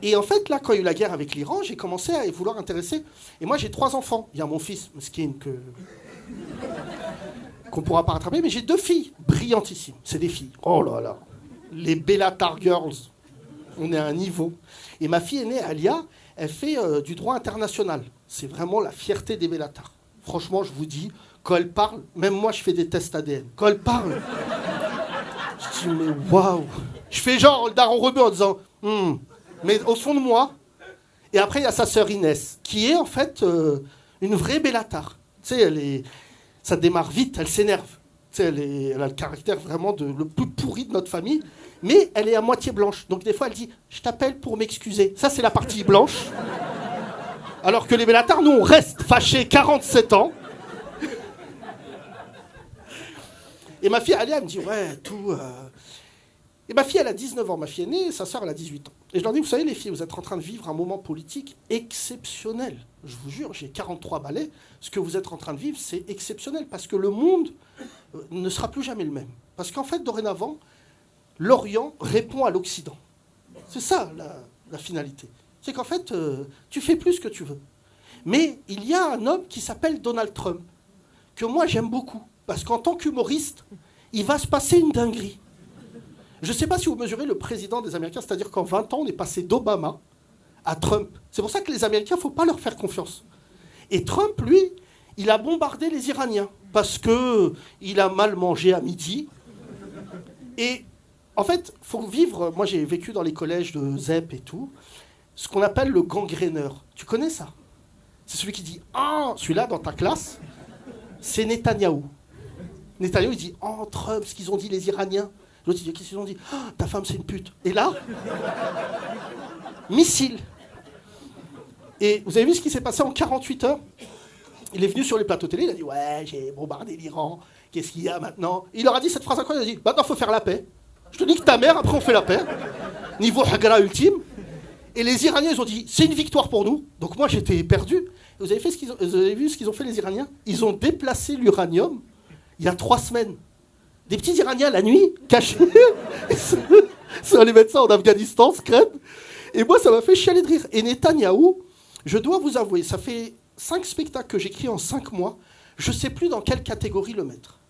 Et en fait, là, quand il y a eu la guerre avec l'Iran, j'ai commencé à vouloir intéresser. Et moi, j'ai 3 enfants. Il y a mon fils, Meskin, qu'on ne pourra pas rattraper, mais j'ai 2 filles brillantissimes. C'est des filles. Oh là là. Les Bellatar Girls. On est à un niveau. Et ma fille aînée, Alia, elle fait du droit international. C'est vraiment la fierté des Bellatar. Franchement, je vous dis, quand elle parle, même moi, je fais des tests ADN. Quand elle parle, je dis, mais waouh. Je fais genre le daron rebeu en disant, mais au fond de moi. Et après, il y a sa sœur Inès, qui est en fait une vraie Bellatar. Tu sais, ça démarre vite, elle s'énerve. Tu sais, elle a le caractère vraiment le plus pourri de notre famille. Mais elle est à moitié blanche. Donc des fois, elle dit « Je t'appelle pour m'excuser ». Ça, c'est la partie blanche. Alors que les Bellatar, nous, on reste fâchés 47 ans. Et ma fille, elle me dit « Ouais, tout... Et ma fille, elle a 19 ans. Ma fille aînée, sa sœur, elle a 18 ans. Et je leur dis « Vous savez, les filles, vous êtes en train de vivre un moment politique exceptionnel. Je vous jure, j'ai 43 balais. Ce que vous êtes en train de vivre, c'est exceptionnel. Parce que le monde ne sera plus jamais le même. Parce qu'en fait, dorénavant, l'Orient répond à l'Occident. C'est ça la finalité. C'est qu'en fait, tu fais plus ce que tu veux. Mais il y a un homme qui s'appelle Donald Trump, que moi j'aime beaucoup. Parce qu'en tant qu'humoriste, il va se passer une dinguerie. Je ne sais pas si vous mesurez le président des Américains, c'est-à-dire qu'en 20 ans, on est passé d'Obama à Trump. C'est pour ça que les Américains, il ne faut pas leur faire confiance. Et Trump, lui, il a bombardé les Iraniens parce qu'il a mal mangé à midi. Et en fait, il faut vivre... Moi, j'ai vécu dans les collèges de ZEP et tout, ce qu'on appelle le gangréneur. Tu connais ça? C'est celui qui dit « Ah, celui-là, dans ta classe, c'est Netanyahou. » Netanyahou, il dit « Oh, Trump, ce qu'ils ont dit les Iraniens. » L'autre, il dit « Qu'est-ce qu'ils ont dit? Oh, ta femme, c'est une pute. » Et là, missile. Et vous avez vu ce qui s'est passé en 48 heures? Il est venu sur les plateaux télé, il a dit « Ouais, j'ai bombardé l'Iran. Qu'est-ce qu'il y a maintenant ?» Il leur a dit cette phrase incroyable, il a dit « Maintenant, il faut faire la paix. Je te dis que ta mère, après, on fait la paix. Niveau Hagra ultime. » Et les Iraniens, ils ont dit « C'est une victoire pour nous. » Donc moi, j'étais perdu. Et vous avez vu ce qu'ils ont fait, les Iraniens? Ils ont déplacé l'uranium il y a 3 semaines. Des petits Iraniens, la nuit, cachés. Ça allait mettre ça en Afghanistan, ce crème. Et moi, ça m'a fait chialer de rire. Et Netanyahou, je dois vous avouer, ça fait 5 spectacles que j'écris en 5 mois. Je ne sais plus dans quelle catégorie le mettre.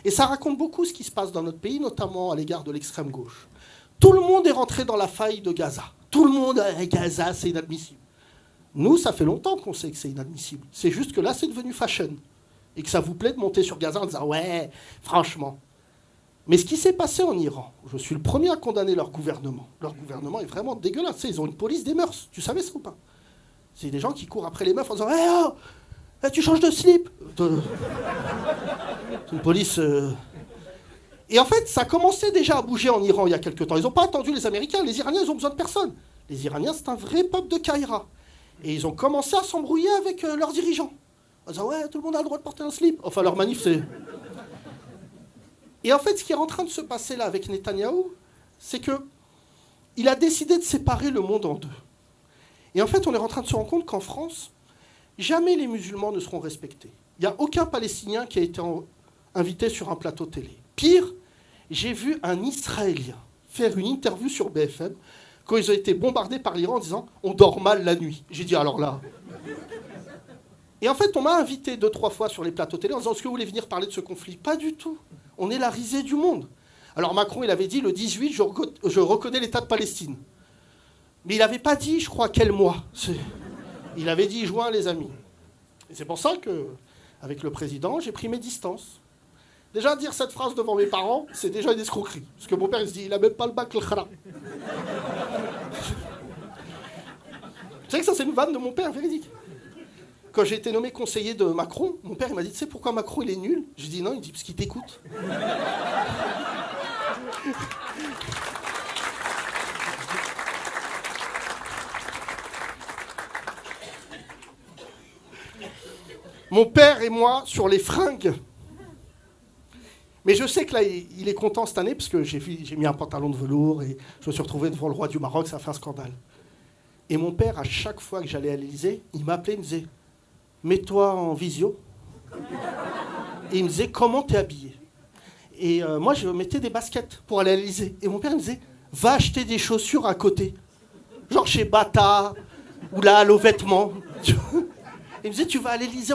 Et ça raconte beaucoup ce qui se passe dans notre pays, notamment à l'égard de l'extrême gauche. Tout le monde est rentré dans la faille de Gaza. Tout le monde, Gaza, c'est inadmissible. Nous, ça fait longtemps qu'on sait que c'est inadmissible. C'est juste que là, c'est devenu fashion. Et que ça vous plaît de monter sur Gaza en disant « Ouais, franchement ». Mais ce qui s'est passé en Iran, je suis le premier à condamner leur gouvernement. Leur gouvernement est vraiment dégueulasse. Tu sais, ils ont une police des mœurs. Tu savais ça ou pas? C'est des gens qui courent après les meufs en disant hey, « oh, tu changes de slip !» C'est une police... Et en fait, ça commençait déjà à bouger en Iran il y a quelques temps. Ils n'ont pas attendu les Américains. Les Iraniens, ils ont besoin de personne. Les Iraniens, c'est un vrai peuple de Kaira. Et ils ont commencé à s'embrouiller avec leurs dirigeants. En disant « Ouais, tout le monde a le droit de porter un slip. » Enfin, leur manif, c'est... Et en fait, ce qui est en train de se passer là avec Netanyahou, c'est qu'il a décidé de séparer le monde en 2. Et en fait, on est en train de se rendre compte qu'en France, jamais les musulmans ne seront respectés. Il n'y a aucun Palestinien qui a été invité sur un plateau télé. Pire, j'ai vu un Israélien faire une interview sur BFM quand ils ont été bombardés par l'Iran en disant « On dort mal la nuit ». J'ai dit « Alors là, Et en fait, on m'a invité 2-3 fois sur les plateaux télé en disant « Est-ce que vous voulez venir parler de ce conflit ?» Pas du tout. On est la risée du monde. Alors Macron, il avait dit le 18, je reconnais l'État de Palestine. Mais il n'avait pas dit, je crois, quel mois. Il avait dit juin, les amis. Et c'est pour ça qu'avec le président, j'ai pris mes distances. Déjà, dire cette phrase devant mes parents, c'est déjà une escroquerie. Parce que mon père, il se dit, il n'a même pas le bac, le khara. Vous savez que ça, c'est une vanne de mon père, véridique. Quand j'ai été nommé conseiller de Macron, mon père, il m'a dit, tu sais pourquoi Macron, il est nul? J'ai dit non, il dit, parce qu'il t'écoute. Mon père et moi, sur les fringues. Mais je sais que là, il est content cette année, parce que j'ai mis un pantalon de velours et je me suis retrouvé devant le roi du Maroc, ça a fait un scandale. Et mon père, à chaque fois que j'allais à l'Élysée, il m'appelait, il me disait « Mets-toi en visio ». Et il me disait « Comment t'es habillé ?» Et moi, je mettais des baskets pour aller à l'Élysée. Et mon père, il me disait « Va acheter des chaussures à côté. » Genre chez Bata, ou là, à Vêtements. Vêtements. Il me disait « Tu vas à l'Élysée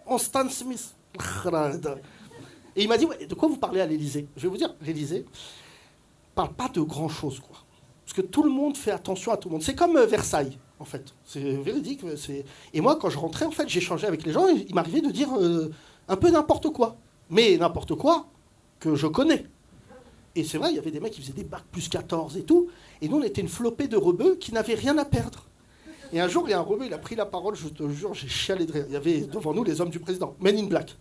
en Stan Smith. » Et il m'a dit ouais, « De quoi vous parlez à l'Élysée ?» Je vais vous dire, l'Élysée ne parle pas de grand-chose, quoi. Parce que tout le monde fait attention à tout le monde. C'est comme Versailles, en fait. C'est véridique. Et moi, quand je rentrais, en fait, j'échangeais avec les gens. Et il m'arrivait de dire un peu n'importe quoi. Mais n'importe quoi que je connais. Et c'est vrai, il y avait des mecs qui faisaient des bacs plus 14 et tout. Et nous, on était une flopée de rebeux qui n'avaient rien à perdre. Et un jour, il y a un rebeu, il a pris la parole, je te jure, j'ai chialé de rire. Il y avait devant nous les hommes du président, Men in Black.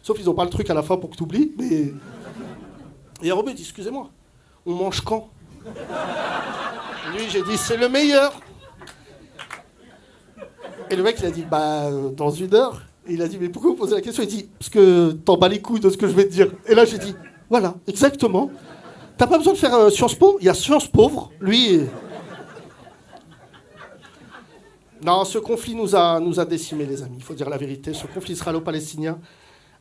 Sauf qu'ils n'ont pas le truc à la fin pour que tu oublies, mais... Et un rebeu dit, excusez-moi, on mange quand? Lui, j'ai dit, c'est le meilleur. Et le mec, il a dit, bah, dans 1 heure. Et il a dit, mais pourquoi vous posez la question? Il dit, parce que t'en bats les couilles de ce que je vais te dire. Et là, j'ai dit, voilà, exactement. T'as pas besoin de faire Sciences Po, il y a Sciences Pauvres, lui... Non, ce conflit nous a décimés, les amis. Il faut dire la vérité. Ce conflit israélo-palestinien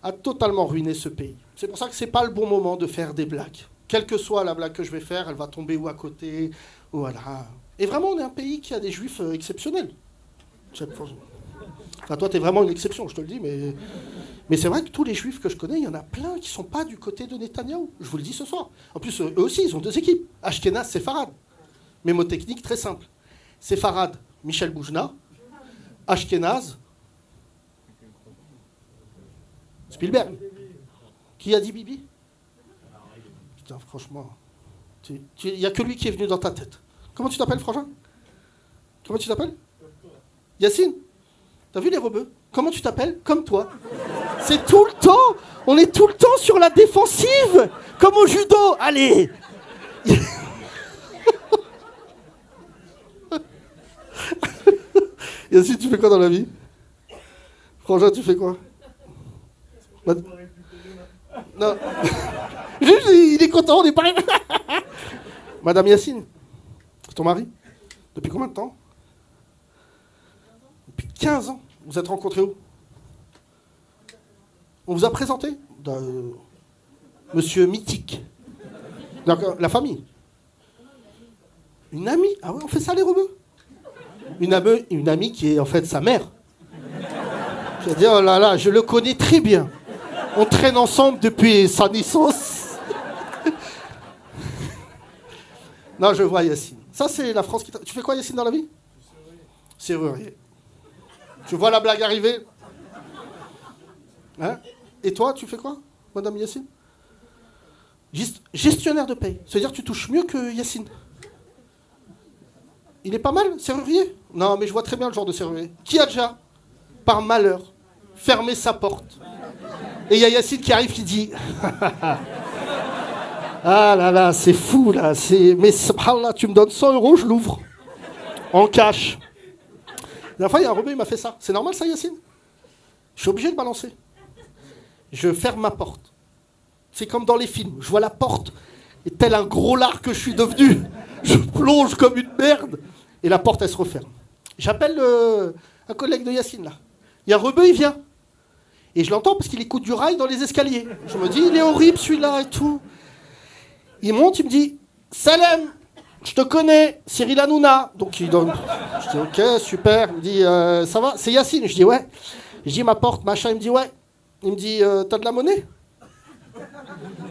a totalement ruiné ce pays. C'est pour ça que ce n'est pas le bon moment de faire des blagues. Quelle que soit la blague que je vais faire, elle va tomber ou à côté. Voilà. Et vraiment, on est un pays qui a des juifs exceptionnels. Enfin, toi, tu es vraiment une exception, je te le dis. Mais c'est vrai que tous les juifs que je connais, il y en a plein qui ne sont pas du côté de Netanyahou. Je vous le dis ce soir. En plus, eux aussi, ils ont 2 équipes. Ashkenaz, Séfarad. Mémotechnique très simple. Séfarad, Michel Boujna, Ashkenaz, Spielberg. Qui a dit Bibi? Putain, franchement, il n'y a que lui qui est venu dans ta tête. Comment tu t'appelles, Frangin? Comment tu t'appelles? Yacine? T'as vu les rebeux? Comment tu t'appelles? Comme toi. C'est tout le temps. On est tout le temps sur la défensive. Comme au judo. Allez. Yacine, tu fais quoi dans la vie? Frangin, tu fais quoi? Non. Il est content, on est pareil. Madame Yacine, c'est ton mari? Depuis combien de temps? Depuis 15 ans. Vous êtes rencontrés où? On vous a présenté? Monsieur Mythique. D'accord, la famille. Une amie? Ah ouais, on fait ça les rebeux? Une amie qui est en fait sa mère. Je veux dire, oh là là, je le connais très bien. On traîne ensemble depuis sa naissance. Non, je vois Yacine. Ça, c'est la France qui... Tu fais quoi, Yacine, dans la vie? Serrurier. Tu vois la blague arriver? Hein? Et toi, tu fais quoi, Madame Yacine? Gestionnaire de paye. C'est-à-dire que tu touches mieux que Yacine. Il est pas mal, serrurier? Non, mais je vois très bien le genre de serrurier. Qui a déjà, par malheur, fermé sa porte? Et il y a Yacine qui arrive qui dit ah là là, c'est fou là. Mais subhanallah, tu me donnes 100 €, je l'ouvre. En cash. La dernière fois, il y a un rebeu, il m'a fait ça. C'est normal ça, Yacine? Je suis obligé de balancer. Je ferme ma porte. C'est comme dans les films. Je vois la porte, et tel un gros lard que je suis devenu, je plonge comme une merde. Et la porte, elle se referme. J'appelle un collègue de Yacine, là. Il y a un rebeu, il vient. Et je l'entends parce qu'il écoute du rail dans les escaliers. Je me dis, il est horrible celui-là et tout. Il monte, il me dit, Salem, je te connais, Cyril Hanouna. Donc il donne. Je dis, ok, super. Il me dit, ça va? C'est Yacine. Je dis, ouais. Je dis, ma porte, machin, il me dit, ouais. Il me dit, t'as de la monnaie?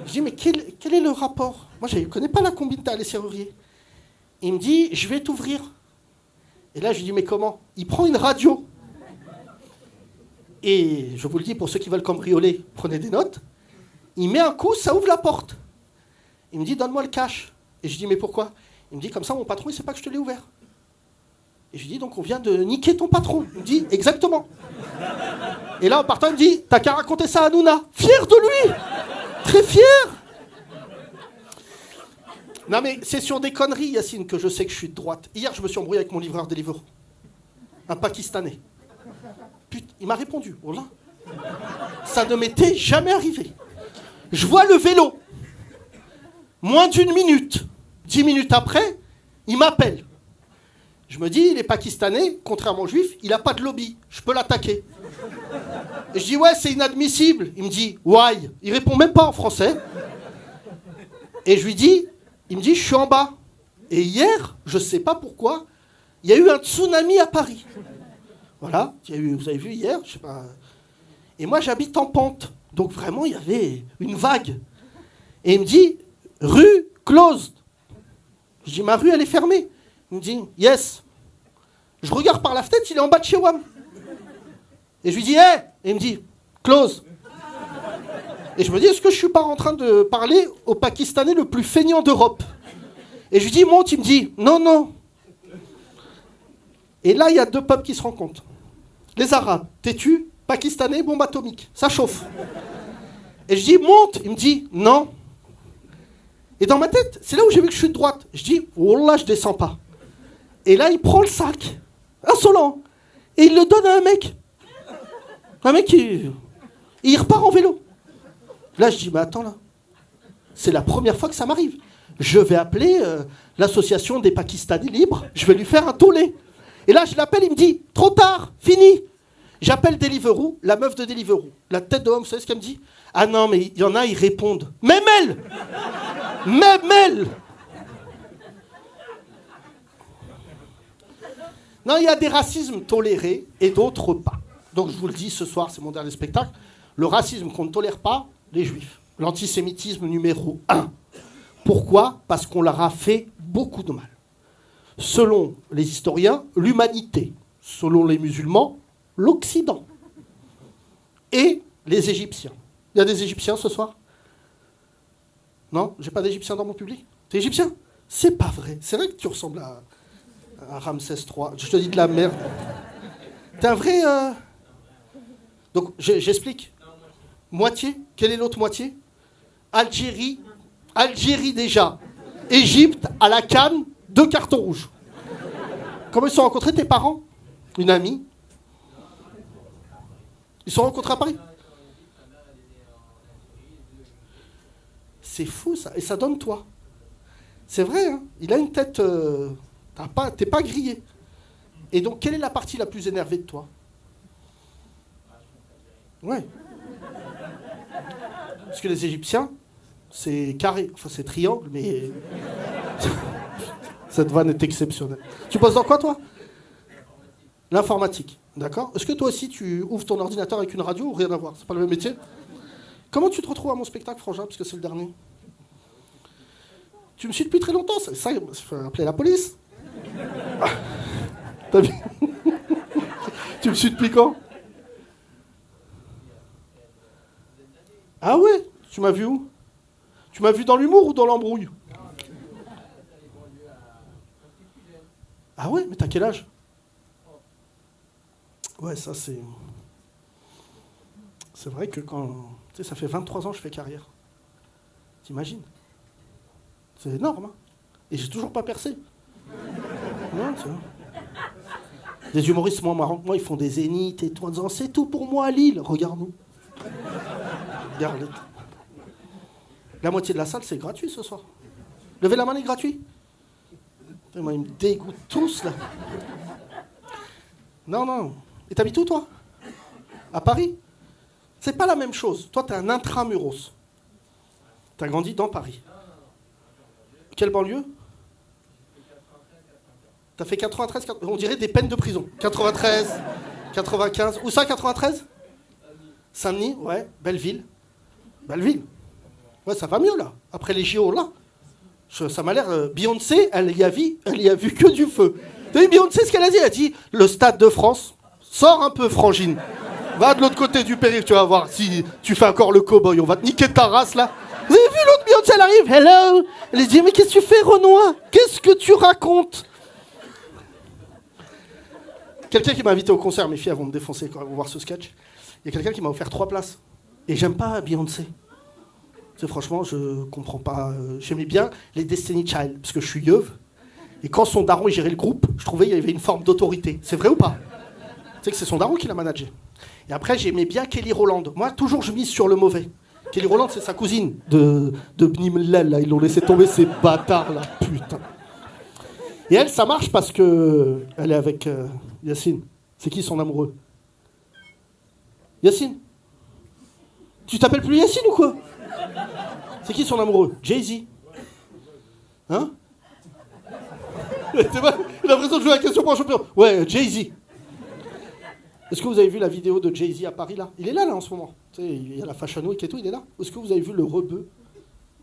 Je dis, mais quel est le rapport? Moi, je ne connais pas la combine, t'as les serruriers. Il me dit, je vais t'ouvrir. Et là, je lui dis, mais comment? Il prend une radio. Et je vous le dis, pour ceux qui veulent cambrioler, prenez des notes. Il met un coup, ça ouvre la porte. Il me dit, donne-moi le cash. Et je dis, mais pourquoi? Il me dit, comme ça, mon patron, il ne sait pas que je te l'ai ouvert. Et je lui dis, donc on vient de niquer ton patron. Il me dit, exactement. Et là, en partant, il me dit, t'as qu'à raconter ça à Hanouna. Fier de lui. Très fier. Non mais c'est sur des conneries, Yacine, que je sais que je suis de droite. Hier, je me suis embrouillé avec mon livreur Deliveroo. Un Pakistanais. Putain, il m'a répondu. Oh là. Ça ne m'était jamais arrivé. Je vois le vélo. Moins d'une minute. 10 minutes après, il m'appelle. Je me dis, il est pakistanais, contrairement aux juifs, il n'a pas de lobby. Je peux l'attaquer. Et je dis, ouais, c'est inadmissible. Il me dit, why? Il répond même pas en français. Et je lui dis, il me dit, je suis en bas. Et hier, je ne sais pas pourquoi, il y a eu un tsunami à Paris. Voilà, il y a eu, vous avez vu hier, je sais pas. Et moi, j'habite en pente. Donc vraiment, il y avait une vague. Et il me dit, rue closed. Je dis, ma rue, elle est fermée. Il me dit, yes. Je regarde par la fenêtre, il est en bas de chez WAM. Et je lui dis, hey. Et il me dit, close. Et je me dis, est-ce que je suis pas en train de parler au Pakistanais le plus feignant d'Europe? Et je lui dis, monte. Il me dit, non, non. Et là, il y a deux peuples qui se rencontrent. Les Arabes, têtus, Pakistanais, bombe atomique. Ça chauffe. Et je dis, monte. Il me dit, non. Et dans ma tête, c'est là où j'ai vu que je suis de droite. Je dis, oh là, je descends pas. Et là, il prend le sac, insolent, et il le donne à un mec. Un mec, il repart en vélo. Là, je dis, mais attends, là, c'est la première fois que ça m'arrive. Je vais appeler l'association des Pakistanais libres, je vais lui faire un tollé. Et là, je l'appelle, il me dit, trop tard, fini. J'appelle Deliveroo, la meuf de Deliveroo, la tête de homme, vous savez ce qu'elle me dit? Ah non, mais il y en a, ils répondent. Même elle. Non, il y a des racismes tolérés et d'autres pas. Donc je vous le dis, ce soir, c'est mon dernier spectacle. Le racisme qu'on ne tolère pas, les juifs. L'antisémitisme numéro 1. Pourquoi? Parce qu'on leur a fait beaucoup de mal. Selon les historiens, l'humanité. Selon les musulmans, l'Occident. Et les Égyptiens. Il y a des Égyptiens ce soir? Non? J'ai pas d'Égyptiens dans mon public? T'es Égyptien? C'est pas vrai. C'est vrai que tu ressembles à Ramsès III. Je te dis de la merde. T'es un vrai... Donc, j'explique. Moitié. Quelle est l'autre moitié? Algérie. Algérie déjà. Égypte, à la CAN, 2 cartons rouges. Comment ils se sont rencontrés, tes parents? Une amie. Ils se sont rencontrés à Paris? C'est fou, ça. Et ça donne toi. C'est vrai, hein. Il a une tête... t'es pas grillé. Et donc, quelle est la partie la plus énervée de toi? Ouais. Parce que les Égyptiens, c'est carré. Enfin, c'est triangle, mais... Cette vanne est exceptionnelle. Tu bosses dans quoi, toi? L'informatique. D'accord. Est-ce que toi aussi, tu ouvres ton ordinateur avec une radio ou rien à voir? C'est pas le même métier? Comment tu te retrouves à mon spectacle, Frangin, parce que c'est le dernier? Tu me suis depuis très longtemps. Ça, il faut appeler la police. Ah. T'as vu? Tu me suis depuis quand? Ah ouais? Tu m'as vu où? Tu m'as vu dans l'humour ou dans l'embrouille? Ah ouais? Mais t'as quel âge? Ouais, ça c'est... C'est vrai que quand... Tu sais, ça fait 23 ans que je fais carrière. T'imagines? C'est énorme, hein? Et j'ai toujours pas percé. Non, tu vois. Des humoristes moins marrants que moi, ils font des zéniths et tout en disant c'est tout pour moi à Lille, regarde-nous. Regarde. La moitié de la salle, c'est gratuit ce soir. Levez la main, est gratuit. Moi, ils me dégoûtent tous, là. Non, non. Et t'habites où, toi? À Paris? C'est pas la même chose. Toi, t'es un intramuros. T'as grandi dans Paris. Quelle banlieue? T'as fait 93, on dirait des peines de prison. 93, 95. Où ça, 93? Saint-Denis, ouais. Belleville. Belleville. Ouais, ça va mieux, là. Après les JO, là. Ça m'a l'air... Beyoncé, elle y a vu que du feu. Vous avez vu Beyoncé, ce qu'elle a dit? Elle a dit, le Stade de France, sors un peu, frangine. Va de l'autre côté du périph', tu vas voir. Si tu fais encore le cow-boy, on va te niquer ta race, là. Vous avez vu l'autre Beyoncé, elle arrive. Hello. Elle a dit, mais qu'est-ce que tu fais, Renoir? Qu'est-ce que tu racontes? Quelqu'un qui m'a invité au concert, mes filles elles vont me défoncer quand elles vont voir ce sketch. Il y a quelqu'un qui m'a offert 3 places. Et j'aime pas Beyoncé. Franchement, je comprends pas. J'aimais bien les Destiny Child, parce que je suis yeuve. Et quand son daron gérait le groupe, je trouvais qu'il y avait une forme d'autorité. C'est vrai ou pas? Tu sais que c'est son daron qui l'a managé. Et après, j'aimais bien Kelly Rowland. Moi, toujours, je mise sur le mauvais. Kelly Rowland, c'est sa cousine de Bnimlel, là. Ils l'ont laissé tomber, ces bâtards, là. Putain. Et elle, ça marche parce que elle est avec Yacine. C'est qui son amoureux? Yacine? Tu t'appelles plus Yacine ou quoi? C'est qui son amoureux? Jay-Z. Hein? C'est vrai? J'ai l'impression de jouer la question pour un champion. Ouais, Jay-Z. Est-ce que vous avez vu la vidéo de Jay-Z à Paris, là? Il est là en ce moment. Tu sais, il y a la Fashion Week et tout, il est là. Est-ce que vous avez vu le rebeu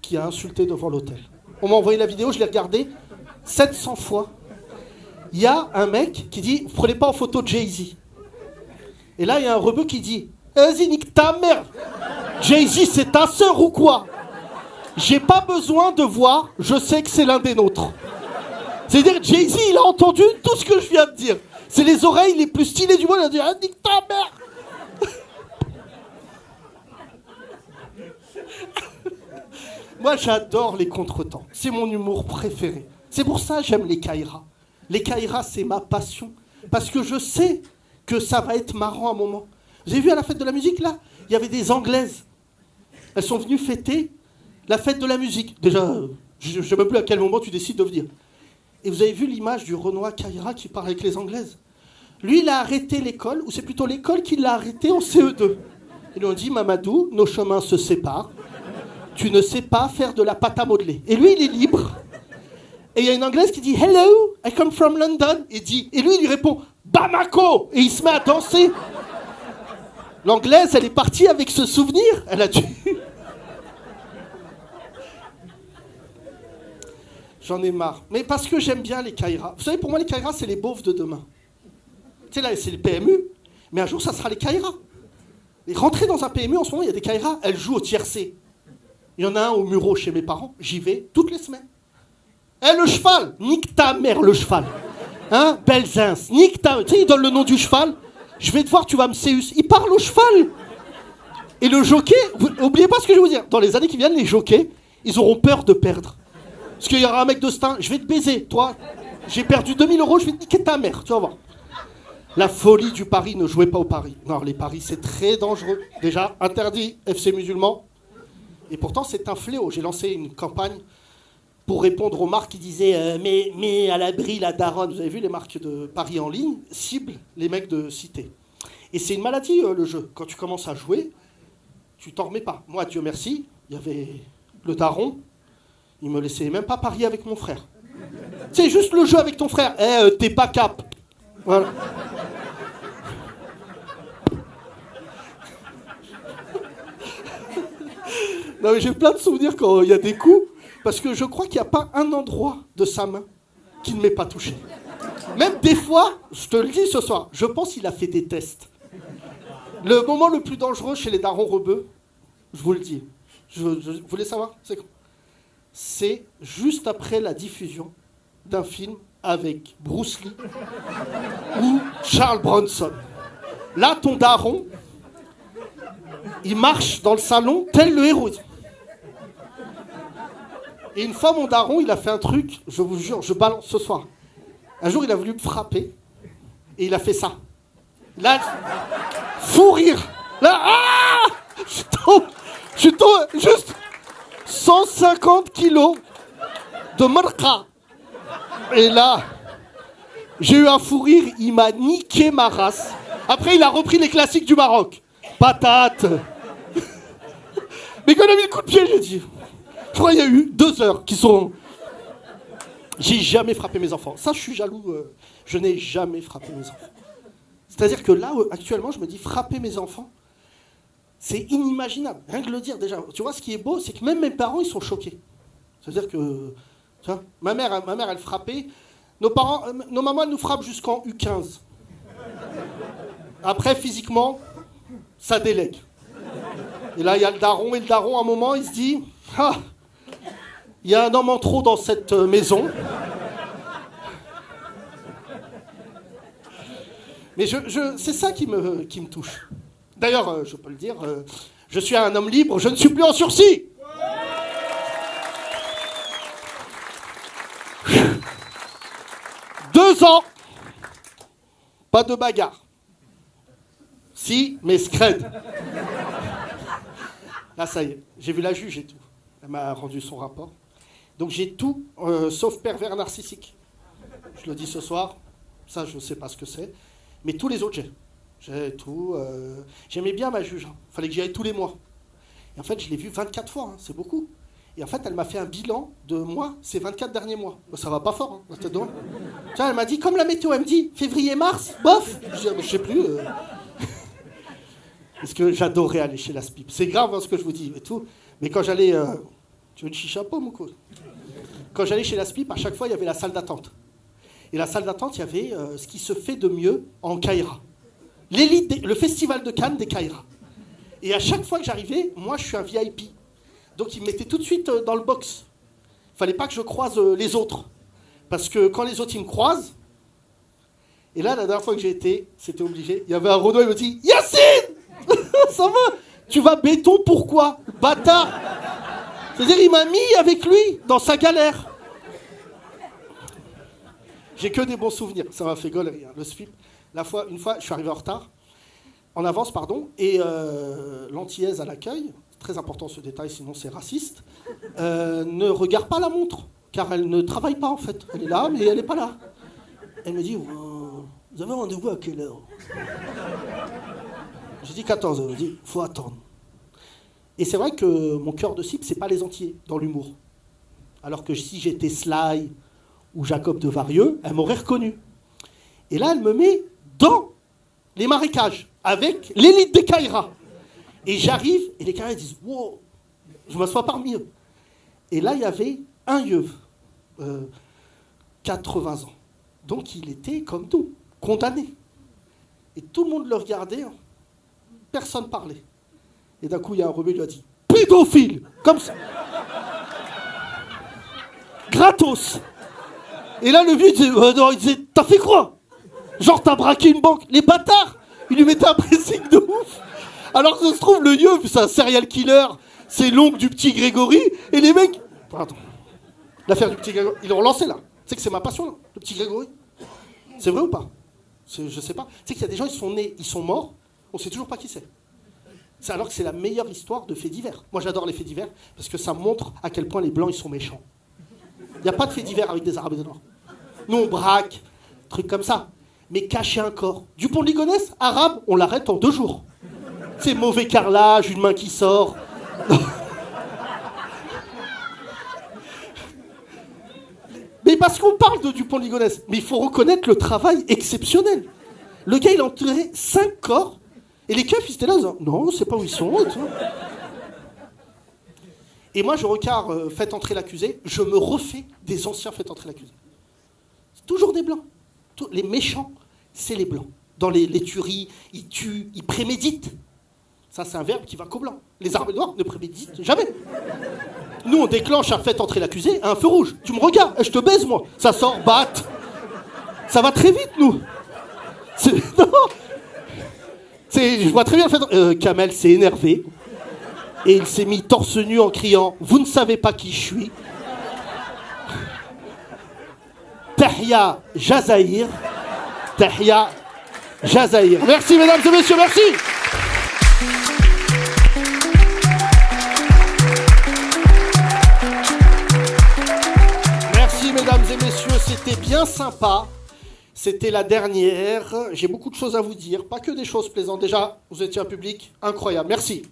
qui a insulté devant l'hôtel? On m'a envoyé la vidéo, je l'ai regardée 700 fois. Il y a un mec qui dit, vous prenez pas en photo Jay-Z. Et là, il y a un rebeu qui dit, vas-y, nique ta mère. Jay-Z, c'est ta sœur ou quoi? J'ai pas besoin de voir, je sais que c'est l'un des nôtres. C'est-à-dire, Jay-Z, il a entendu tout ce que je viens de dire. C'est les oreilles les plus stylées du monde, il a dit, ah, nique ta mère. Moi, j'adore les contretemps. C'est mon humour préféré. C'est pour ça que j'aime les Kaira. Les Kaira, c'est ma passion. Parce que je sais que ça va être marrant à un moment. Vous avez vu à la fête de la musique, là? Il y avait des Anglaises. Elles sont venues fêter la fête de la musique. Déjà, je ne sais même plus à quel moment tu décides de venir. Et vous avez vu l'image du Renoir Kaira qui parle avec les Anglaises? Lui, il a arrêté l'école, ou c'est plutôt l'école qui l'a arrêté en CE2. Ils lui ont dit, Mamadou, nos chemins se séparent. Tu ne sais pas faire de la pâte à modeler. Et lui, il est libre. Et il y a une Anglaise qui dit, hello, I come from London. Et lui, il lui répond, Bamako. Et il se met à danser. L'Anglaise, elle est partie avec ce souvenir. Elle a dû... J'en ai marre. Mais parce que j'aime bien les Kaira. Vous savez, pour moi, les Kaira, c'est les beaufs de demain. Tu sais, là, c'est les PMU. Mais un jour, ça sera les Kaira. Et rentrer dans un PMU, en ce moment, il y a des Kaira, elles jouent au tiercé. Il y en a un au Muro chez mes parents. J'y vais toutes les semaines. Eh, le cheval, nique ta mère, le cheval. Hein, Belzins, nique ta... Tu sais, il donne le nom du cheval. Je vais te voir, tu vas me séus. Il parle au cheval. Et le jockey, oubliez pas ce que je vais vous dire. Dans les années qui viennent, les jockeys, ils auront peur de perdre. Parce qu'il y aura un mec de Stein, je vais te baiser. Toi, j'ai perdu 2000 €, je vais te niquer ta mère. Tu vas voir. La folie du pari, ne jouez pas au pari. Non, les paris, c'est très dangereux. Déjà, interdit FC musulman. Et pourtant, c'est un fléau. J'ai lancé une campagne pour répondre aux marques qui disaient mais à l'abri, la daronne. Vous avez vu, les marques de paris en ligne ciblent les mecs de cité. Et c'est une maladie, le jeu. Quand tu commences à jouer, tu t'en remets pas. Moi, Dieu merci, il y avait le daron. Il me laissait même pas parier avec mon frère. C'est juste le jeu avec ton frère. T'es pas cap. Voilà. Non, mais j'ai plein de souvenirs quand il y a des coups, parce que je crois qu'il n'y a pas un endroit de sa main qui ne m'est pas touché. Même des fois, je te le dis ce soir, je pense qu'il a fait des tests. Le moment le plus dangereux chez les darons rebeux, je vous le dis, vous voulez savoir, c'est quoi? C'est juste après la diffusion d'un film avec Bruce Lee ou Charles Bronson. Là, ton daron, il marche dans le salon tel le héros. Et une fois, mon daron, il a fait un truc, je vous jure, je balance ce soir. Un jour, il a voulu me frapper et il a fait ça. Là, fou rire. Là, ah, je tombe, juste 150 kilos de marca. Et là, j'ai eu un fou rire, il m'a niqué ma race. Après, il a repris les classiques du Maroc. Patate. Mais quand il a mis le coup de pied, j'ai dit... Je crois qu'il y a eu 2 heures qui sont... J'ai jamais frappé mes enfants. Ça, je suis jaloux. Je n'ai jamais frappé mes enfants. C'est-à-dire que là, actuellement, je me dis, frapper mes enfants, c'est inimaginable. Rien que le dire déjà. Tu vois, ce qui est beau, c'est que même mes parents, ils sont choqués. C'est-à-dire que, tu vois, ma mère, elle frappait. Nos mamans, elles nous frappent jusqu'en U15. Après, physiquement, ça délègue. Et là, il y a le daron, et le daron, à un moment, il se dit, ah, il y a un homme en trop dans cette maison. Mais c'est ça qui me touche. D'ailleurs, je peux le dire, je suis un homme libre, je ne suis plus en sursis. 2 ans, pas de bagarre. Si, mais scred. Là, ça y est, j'ai vu la juge et tout. Elle m'a rendu son rapport. Donc j'ai tout, sauf pervers narcissique. Je le dis ce soir, ça je ne sais pas ce que c'est. Mais tous les autres, j'ai tout. J'aimais bien ma juge. Il fallait que j'y aille tous les mois. Et en fait, je l'ai vue 24 fois, hein, c'est beaucoup. Et en fait, elle m'a fait un bilan de moi, ces 24 derniers mois. Ça va pas fort, hein, tiens, elle m'a dit, comme la météo, elle me dit, février-mars, bof. Je dis, je sais plus. Parce que j'adorais aller chez la SPIP. C'est grave hein, ce que je vous dis et tout. Mais quand j'allais... Tu veux une chicha pomme ou quoi? Quand j'allais chez la SPIP, à chaque fois, il y avait la salle d'attente. Et la salle d'attente, il y avait ce qui se fait de mieux en Caïra. Le festival de Cannes des Caïra. Et à chaque fois que j'arrivais, moi, je suis un VIP. Donc, ils me mettaient tout de suite dans le box. Il fallait pas que je croise les autres. Parce que quand les autres, ils me croisent... Et là, la dernière fois que j'ai été, c'était obligé. Il y avait un Renoir, il me dit « Yacine !» Ça va? Tu vas béton, pourquoi? Bâtard! C'est-à-dire, il m'a mis avec lui dans sa galère. J'ai que des bons souvenirs. Ça m'a fait gaulerie, hein, le SPIP. Une fois, je suis arrivé en avance, et l'antillaise à l'accueil, très important ce détail, sinon c'est raciste, ne regarde pas la montre, car elle ne travaille pas en fait. Elle est là, mais elle n'est pas là. Elle me dit, vous avez rendez-vous à quelle heure? J'ai dit 14h. Elle me dit, faut attendre. Et c'est vrai que mon cœur de cible, c'est pas les Antillais dans l'humour. Alors que si j'étais Sly ou Jacob de Varieux, elle m'aurait reconnu. Et là, elle me met dans les marécages avec l'élite des Caïras. Et j'arrive, et les Caïras disent, wow, je m'assois parmi eux. Et là, il y avait un yeuve, 80 ans. Donc, il était comme nous, condamné. Et tout le monde le regardait, hein. Personne parlait. Et d'un coup, il y a un rebelle qui lui a dit « Pédophile !» Comme ça. Gratos. Et là, le vieux il disait « T'as fait quoi? Genre, t'as braqué une banque ?» Les bâtards, ils lui mettaient un pressing de ouf. Alors que ça se trouve, le yeux, c'est un serial killer, c'est l'oncle du petit Grégory, et les mecs... Pardon. L'affaire du petit Grégory, ils l'ont relancé là. Tu sais que c'est ma passion, là, le petit Grégory. C'est vrai ou pas? Je sais pas. Tu sais qu'il y a des gens, ils sont nés, ils sont morts, on sait toujours pas qui c'est. C'est alors que c'est la meilleure histoire de faits divers. Moi, j'adore les faits divers parce que ça montre à quel point les Blancs, ils sont méchants. Il n'y a pas de faits divers avec des Arabes et des Noirs. Nous, on braque, trucs comme ça. Mais cacher un corps. Dupont de Ligonnès, arabe, on l'arrête en 2 jours. C'est mauvais carrelage, une main qui sort. Mais parce qu'on parle de Dupont de Ligonnès. Mais il faut reconnaître le travail exceptionnel. Le gars, il a enterré 5 corps. Et les keufs, ils étaient là, ils disaient, non, on ne sait pas où ils sont. Et moi, je regarde Faites entrer l'accusé, je me refais des anciens Faites entrer l'accusé. C'est toujours des blancs. Les méchants, c'est les blancs. Dans les tueries, ils tuent, ils préméditent. Ça, c'est un verbe qui va qu'aux blancs. Les arabes noirs ne préméditent jamais. Nous, on déclenche un Faites entrer l'accusé à un feu rouge. Tu me regardes, et je te baise, moi. Ça sort, batte. Ça va très vite, nous. Non. Je vois très bien le fait. Kamel s'est énervé et il s'est mis torse nu en criant « Vous ne savez pas qui je suis ». Tahia Jazaïr. Tahia Jazaïr. Merci mesdames et messieurs, merci. Merci mesdames et messieurs, c'était bien sympa. C'était la dernière. J'ai beaucoup de choses à vous dire, pas que des choses plaisantes. Déjà, vous étiez un public incroyable. Merci.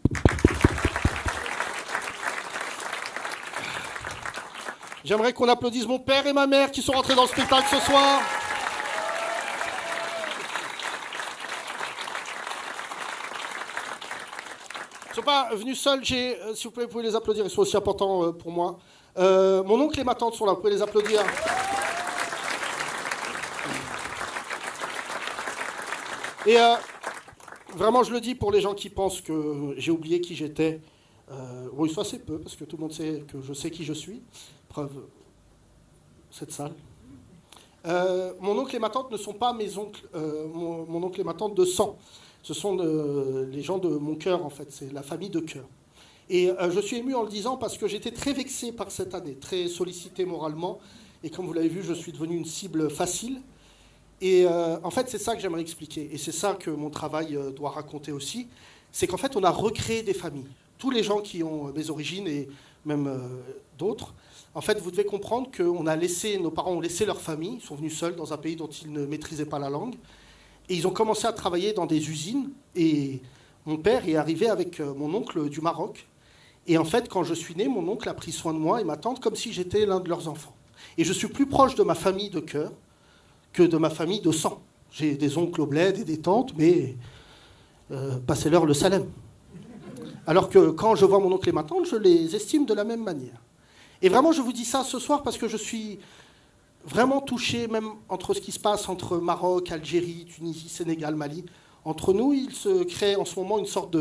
J'aimerais qu'on applaudisse mon père et ma mère qui sont rentrés dans le spectacle ce soir. pas venu seul. Si vous pouvez les applaudir, ils sont aussi importants pour moi. Mon oncle et ma tante sont là, vous pouvez les applaudir. Et vraiment, je le dis pour les gens qui pensent que j'ai oublié qui j'étais. Oui, ça c'est peu, parce que tout le monde sait que je sais qui je suis. Preuve, cette salle. Mon oncle et ma tante ne sont pas mes oncles, mon oncle et ma tante de sang. Ce sont les gens de mon cœur, en fait. C'est la famille de cœur. Et je suis ému en le disant parce que j'étais très vexé par cette année, très sollicité moralement. Et comme vous l'avez vu, je suis devenu une cible facile. Et en fait, c'est ça que j'aimerais expliquer. Et c'est ça que mon travail doit raconter aussi. C'est qu'en fait, on a recréé des familles. Tous les gens qui ont mes origines et même d'autres, en fait, vous devez comprendre que nos parents ont laissé leur famille, ils sont venus seuls dans un pays dont ils ne maîtrisaient pas la langue. Et ils ont commencé à travailler dans des usines. Et mon père est arrivé avec mon oncle du Maroc. Et en fait, quand je suis né, mon oncle a pris soin de moi et ma tante comme si j'étais l'un de leurs enfants. Et je suis plus proche de ma famille de cœur que de ma famille de sang. J'ai des oncles au bled et des tantes, mais passez-leur le Salem. Alors que quand je vois mon oncle et ma tante, je les estime de la même manière. Et vraiment, je vous dis ça ce soir parce que je suis vraiment touché, même entre ce qui se passe entre Maroc, Algérie, Tunisie, Sénégal, Mali. Entre nous, il se crée en ce moment une sorte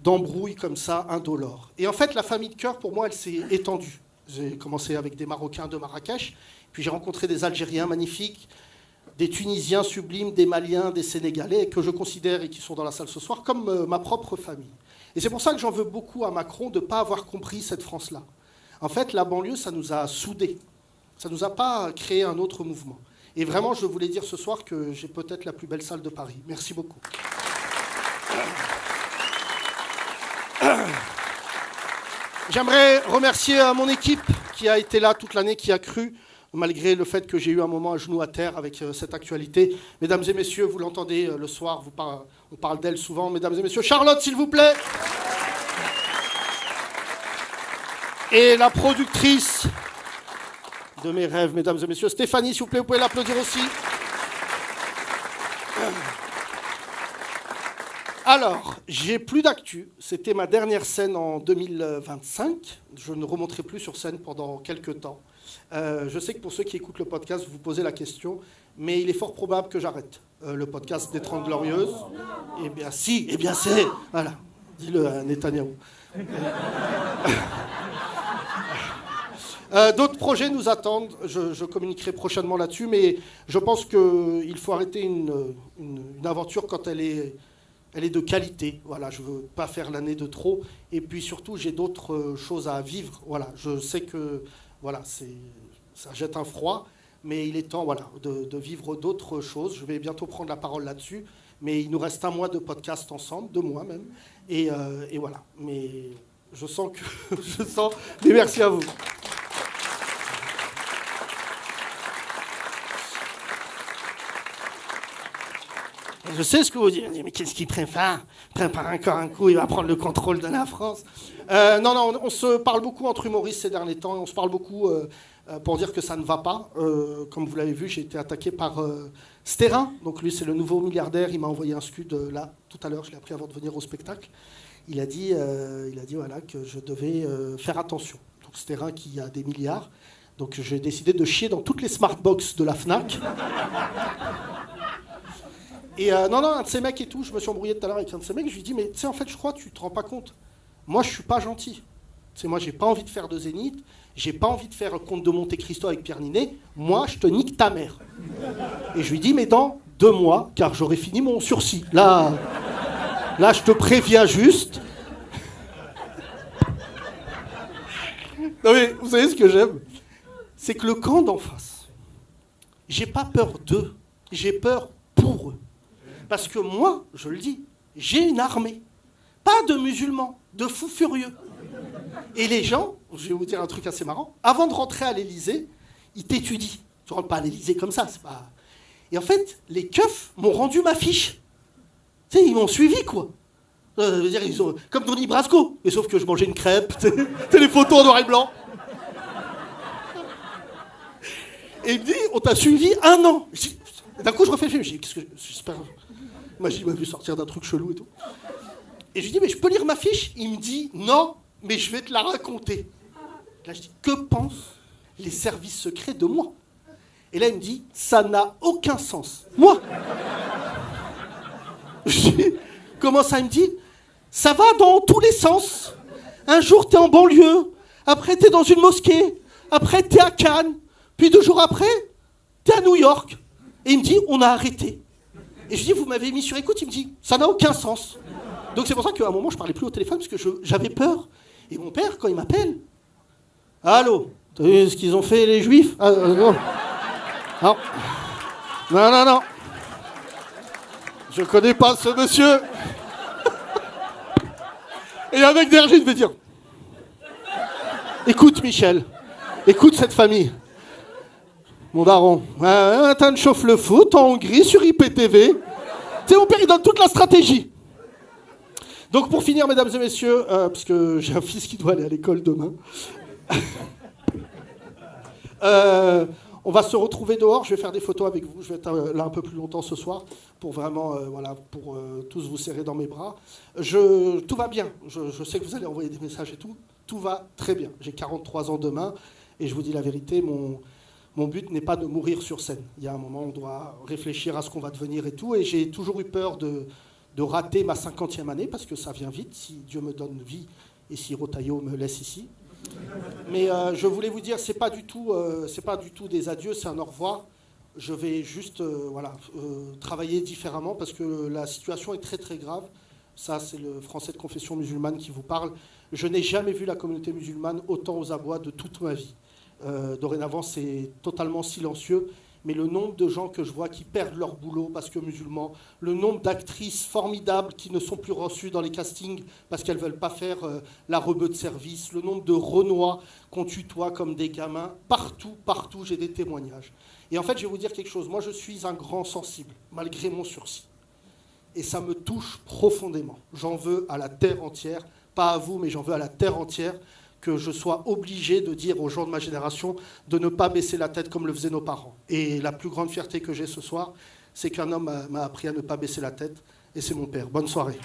d'embrouille comme ça, indolore. Et en fait, la famille de cœur, pour moi, elle s'est étendue. J'ai commencé avec des Marocains de Marrakech, puis j'ai rencontré des Algériens magnifiques, des Tunisiens sublimes, des Maliens, des Sénégalais, que je considère, et qui sont dans la salle ce soir, comme ma propre famille. Et c'est pour ça que j'en veux beaucoup à Macron de ne pas avoir compris cette France-là. En fait, la banlieue, ça nous a soudés. Ça ne nous a pas créé un autre mouvement. Et vraiment, je voulais dire ce soir que j'ai peut-être la plus belle salle de Paris. Merci beaucoup. J'aimerais remercier mon équipe qui a été là toute l'année, qui a cru, malgré le fait que j'ai eu un moment à genoux à terre avec cette actualité. Mesdames et messieurs, vous l'entendez le soir, on parle d'elle souvent. Mesdames et messieurs, Charlotte, s'il vous plaît. Et la productrice de mes rêves, mesdames et messieurs, Stéphanie, s'il vous plaît, vous pouvez l'applaudir aussi. Alors, j'ai plus d'actu. C'était ma dernière scène en 2025. Je ne remonterai plus sur scène pendant quelques temps. Je sais que pour ceux qui écoutent le podcast, vous vous posez la question, mais il est fort probable que j'arrête le podcast des 30 Glorieuses. Eh bien, si, eh bien, c'est... Voilà, dis-le à Netanyahou. D'autres projets nous attendent, je communiquerai prochainement là-dessus, mais je pense qu'il faut arrêter une aventure quand elle est de qualité. Voilà, je ne veux pas faire l'année de trop. Et puis surtout, j'ai d'autres choses à vivre. Voilà, je sais que voilà, ça jette un froid, mais il est temps de vivre d'autres choses. Je vais bientôt prendre la parole là-dessus, mais il nous reste 1 mois de podcast ensemble, 2 mois même. Et voilà, mais je sens que... Mais merci à vous. Je sais ce que vous dites, mais qu'est-ce qu'il prépare encore un coup, il va prendre le contrôle de la France. Non, on se parle beaucoup entre humoristes ces derniers temps, on se parle beaucoup pour dire que ça ne va pas. Comme vous l'avez vu, j'ai été attaqué par Sterrin, donc lui c'est le nouveau milliardaire, il m'a envoyé un scud là, tout à l'heure, je l'ai appris avant de venir au spectacle. Il a dit voilà, que je devais faire attention. Donc Sterrin qui a des milliards, donc j'ai décidé de chier dans toutes les smartbox de la FNAC. Et non, un de ces mecs et tout, je me suis embrouillé tout à l'heure avec un de ces mecs, je lui dis, mais tu sais, en fait, je crois que tu te rends pas compte. Moi, je suis pas gentil. Tu sais, moi, j'ai pas envie de faire de Zénith, j'ai pas envie de faire Comte de Monte Cristo avec Pierre Ninet. Moi, je te nique ta mère. Et je lui dis, mais dans 2 mois, car j'aurai fini mon sursis. Là, je te préviens juste. Non, mais vous savez ce que j'aime ? C'est que le camp d'en face, j'ai pas peur d'eux, j'ai peur pour eux. Parce que moi, je le dis, j'ai une armée. Pas de musulmans, de fous furieux. Et les gens, je vais vous dire un truc assez marrant, avant de rentrer à l'Élysée, ils t'étudient. Tu rentres pas à l'Élysée comme ça, c'est pas... Et en fait, les keufs m'ont rendu ma fiche. Tu sais, ils m'ont suivi, quoi. Je veux dire, ils ont... Comme Donnie Brasco. Mais sauf que je mangeais une crêpe, c'est les photos en noir et blanc. Et il me dit, on t'a suivi 1 an. D'un coup, je refais le film. Je dis, qu'est-ce que j'espère... Imagine, il m'a vu sortir d'un truc chelou et tout. Et je lui dis, mais je peux lire ma fiche? Il me dit, non, mais je vais te la raconter. Là, je dis, que pensent les services secrets de moi? Et là, il me dit, ça n'a aucun sens. Moi? Je dis, comment ça? Il me dit, ça va dans tous les sens. Un jour, t'es en banlieue, après, t'es dans une mosquée, après, t'es à Cannes, puis 2 jours après, t'es à New York. Et il me dit, on a arrêté. Et je dis, vous m'avez mis sur écoute? Il me dit, ça n'a aucun sens. Donc c'est pour ça qu'à un moment, je parlais plus au téléphone, parce que j'avais peur. Et mon père, quand il m'appelle, allô, t'as vu ce qu'ils ont fait les Juifs? Non. Non. Non, non, non. Je connais pas ce monsieur. Et avec d'énergie, je vais dire, écoute Michel, écoute cette famille. Mon daron, t'as une chauffe le foot en Hongrie sur IPTV. Tu sais, mon père, il donne toute la stratégie. Donc pour finir, mesdames et messieurs, parce que j'ai un fils qui doit aller à l'école demain, on va se retrouver dehors, je vais faire des photos avec vous, je vais être là un peu plus longtemps ce soir, pour vraiment, pour tous vous serrer dans mes bras. Tout va bien, je sais que vous allez envoyer des messages et tout va très bien. J'ai 43 ans demain, et je vous dis la vérité, mon but n'est pas de mourir sur scène. Il y a un moment où on doit réfléchir à ce qu'on va devenir et tout, et j'ai toujours eu peur de rater ma 50e année, parce que ça vient vite, si Dieu me donne vie, et si Rotaillot me laisse ici. Mais je voulais vous dire, c'est pas du tout des adieux, c'est un au revoir. Je vais juste travailler différemment, parce que la situation est très très grave. Ça, c'est le Français de confession musulmane qui vous parle. Je n'ai jamais vu la communauté musulmane autant aux abois de toute ma vie. Dorénavant, c'est totalement silencieux. Mais le nombre de gens que je vois qui perdent leur boulot parce que musulmans, le nombre d'actrices formidables qui ne sont plus reçues dans les castings parce qu'elles ne veulent pas faire la rebeu de service, le nombre de Renois qu'on tutoie comme des gamins, partout, j'ai des témoignages. Et en fait, je vais vous dire quelque chose. Moi, je suis un grand sensible, malgré mon sursis. Et ça me touche profondément. J'en veux à la terre entière, pas à vous, mais j'en veux à la terre entière, que je sois obligé de dire aux gens de ma génération de ne pas baisser la tête comme le faisaient nos parents. Et la plus grande fierté que j'ai ce soir, c'est qu'un homme m'a appris à ne pas baisser la tête, et c'est mon père. Bonne soirée.